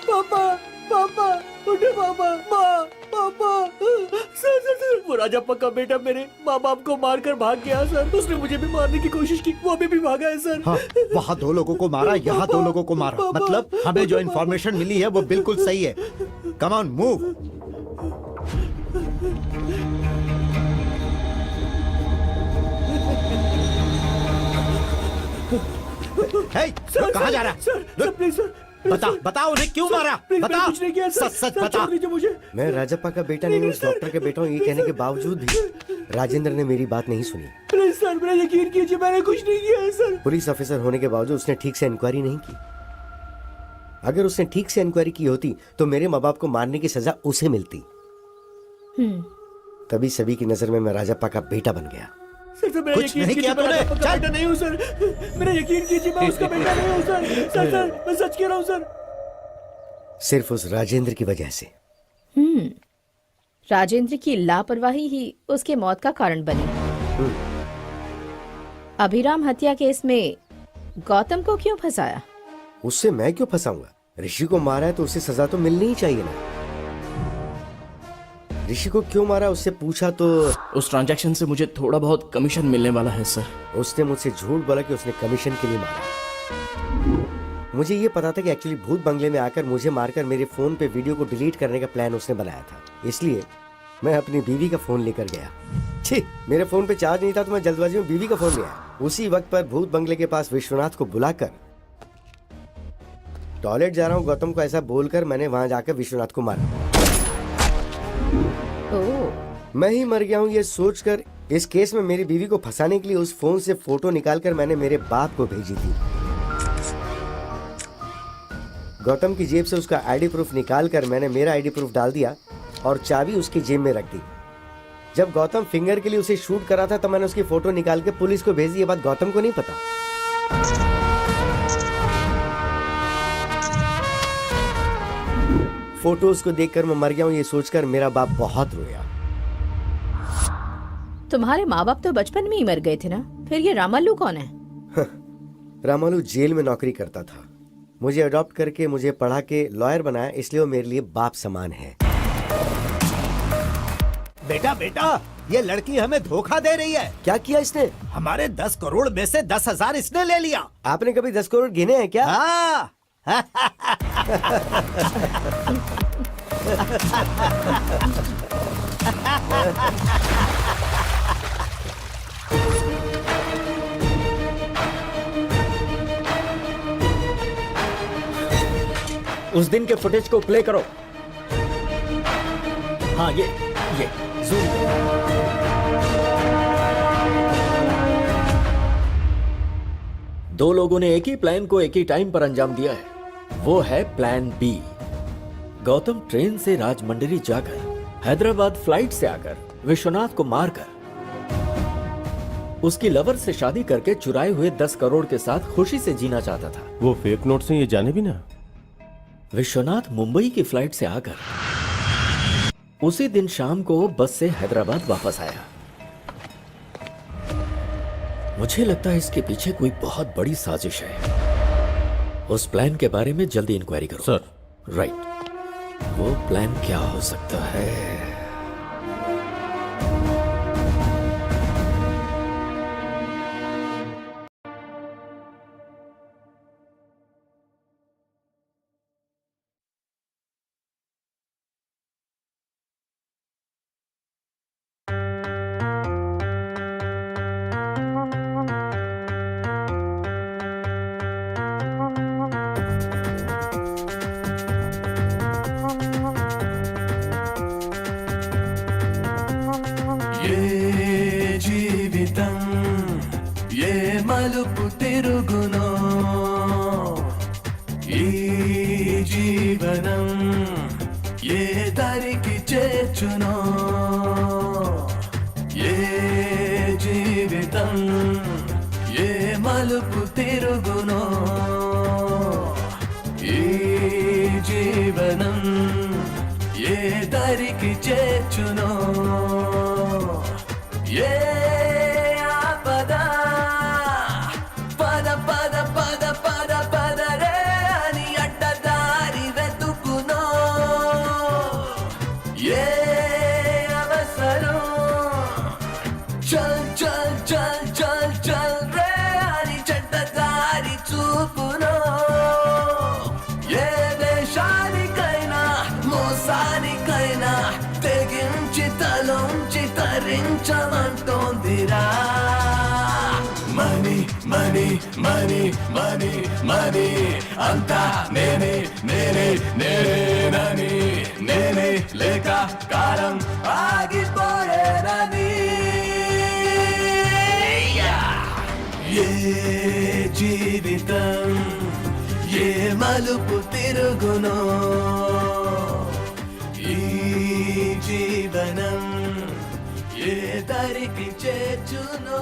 पापा, पापा, उठे पापा, माँ, पापा। सर, वो राजप्पा का बेटा मेरे माँ बाप को मारकर भाग गया सर। उसने मुझे भी मारने की कोशिश की, वो अभी भी भागा है सर। हाँ, वहाँ 2 लोगों को मारा, यहाँ 2 लोगों को मारा। मतलब हमें जो इन्फॉर्मेशन मिली है वो बिल्कुल सही है। Come on, move. कहाँ जा रहा है? सर प्लीज सर, बता बता उन्हें क्यों मारा, बता, कुछ नहीं किया सर, सच सच सर, बता। छोड़ दीजिए मुझे। मैं राजप्पा का बेटा नहीं हूँ, उस डॉक्टर का बेटा हूँ। ये कहने के बावजूद भी राजेंद्र ने मेरी बात नहीं सुनी। प्लीज सर, मेरा यकीन कीजिए, मैंने कुछ नहीं किया है सर। पुलिस ऑफिसर होने के बावजूद उसने ठीक से इंक्वायरी नहीं की। अगर उसने ठीक से इंक्वायरी की होती तो मेरे माँ बाप को मारने की सजा उसे मिलती। तभी सभी की नजर में मैं राजप्पा का बेटा बन गया। सर सर, मेरा कुछ यकीन नहीं कीजिए, किया मैं तूने। राजप्पा का बेटा नहीं हूँ सर। मेरा यकीन कीजिए, मैं उसका बेटा नहीं हूँ सर। सर सर, मैं सच कह रहा हूँ सर। सिर्फ उस राजेंद्र की वजह से। राजेंद्र की लापरवाही ही उसके मौत का कारण बनी। अभिराम हत्या केस में गौतम को क्यों फंसाया? उससे मैं क्यों फंसाऊंगा? ऋषि को मारा है तो उसे सजा तो मिलनी ही चाहिए ना। ऋषि को क्यों मारा उससे पूछा तो उस ट्रांजैक्शन से मुझे थोड़ा बहुत कमीशन मिलने वाला है सर। उसने मुझसे झूठ बोला कि उसने कमीशन के लिए मारा। मुझे ये पता था कि एक्चुअली भूत बंगले में आकर मुझे मारकर मेरे फोन पे वीडियो को डिलीट करने का प्लान उसने बनाया था। इसलिए मैं अपनी बीवी का फोन लेकर गया। छी, मेरे फोन पे चार्ज नहीं था तो मैं जल्दबाजी में बीवी का फोन ले आया। उसी वक्त पर भूत बंगले के पास विश्वनाथ को बुलाकर टॉयलेट जा रहा हूँ गौतम को ऐसा बोलकर मैंने वहां जाकर विश्वनाथ को मारा। मैं ही मर गया हूँ ये सोचकर इस केस में मेरी बीवी को फंसाने के लिए उस फोन से फोटो निकालकर मैंने मेरे बाप को भेजी थी। गौतम की जेब से उसका आईडी प्रूफ निकालकर मैंने मेरा आईडी प्रूफ डाल दिया और चाबी उसकी जेब में रख दी। जब गौतम फिंगर के लिए उसे शूट करा था तब मैंने उसकी फोटो निकाल के पुलिस को भेज दी। ये बात गौतम को नहीं पता। फोटोज को देखकर मैं मर गया हूँ ये सोचकर मेरा बाप बहुत रोया। तुम्हारे माँ बाप तो बचपन में ही मर गए थे ना, फिर ये रामालू कौन है? रामालू जेल में नौकरी करता था। मुझे अडॉप्ट करके मुझे पढ़ा के लॉयर बनाया, इसलिए वो मेरे लिए बाप समान है। बेटा बेटा, ये लड़की हमें धोखा दे रही है। क्या किया इसने? हमारे 10 करोड़ में से 10,000 इसने ले लिया। आपने कभी 10 करोड़ गिने हैं क्या? हाँ। उस दिन के फुटेज को प्ले करो। हाँ, ये जूम करो। दो लोगों ने एक ही प्लान को एक ही टाइम पर अंजाम दिया है। वो है प्लान बी। गौतम ट्रेन से राजमंड्री जाकर हैदराबाद फ्लाइट से आकर विश्वनाथ को मारकर उसकी लवर से शादी करके चुराए हुए 10 करोड़ के साथ खुशी से जीना चाहता था। वो फेक नोट से ये जाने भी ना। विश्वनाथ मुंबई की फ्लाइट से आकर उसी दिन शाम को बस से हैदराबाद वापस आया। मुझे लगता है इसके पीछे कोई बहुत बड़ी साजिश है। उस प्लान के बारे में जल्दी इंक्वायरी करो। सर। राइट, वो प्लान क्या हो सकता है? మలుపు తిరుగునో ఈ జీవనం ఏ దారికి చేర్చునో ఏ జీవితం ఏ మలుపు తిరుగునో ఈ జీవనం ఏ దారికి చేర్చునో ఏ తరించమంటోందిరా money money money money money అంతా నేనే నేనే నేనేనని నేనే లేక కాలం ఆగిపోయేనని ఏ జీవితం ఏ మలుపు తిరుగునో ఈ జీవనం ఏ దారికి చేర్చునో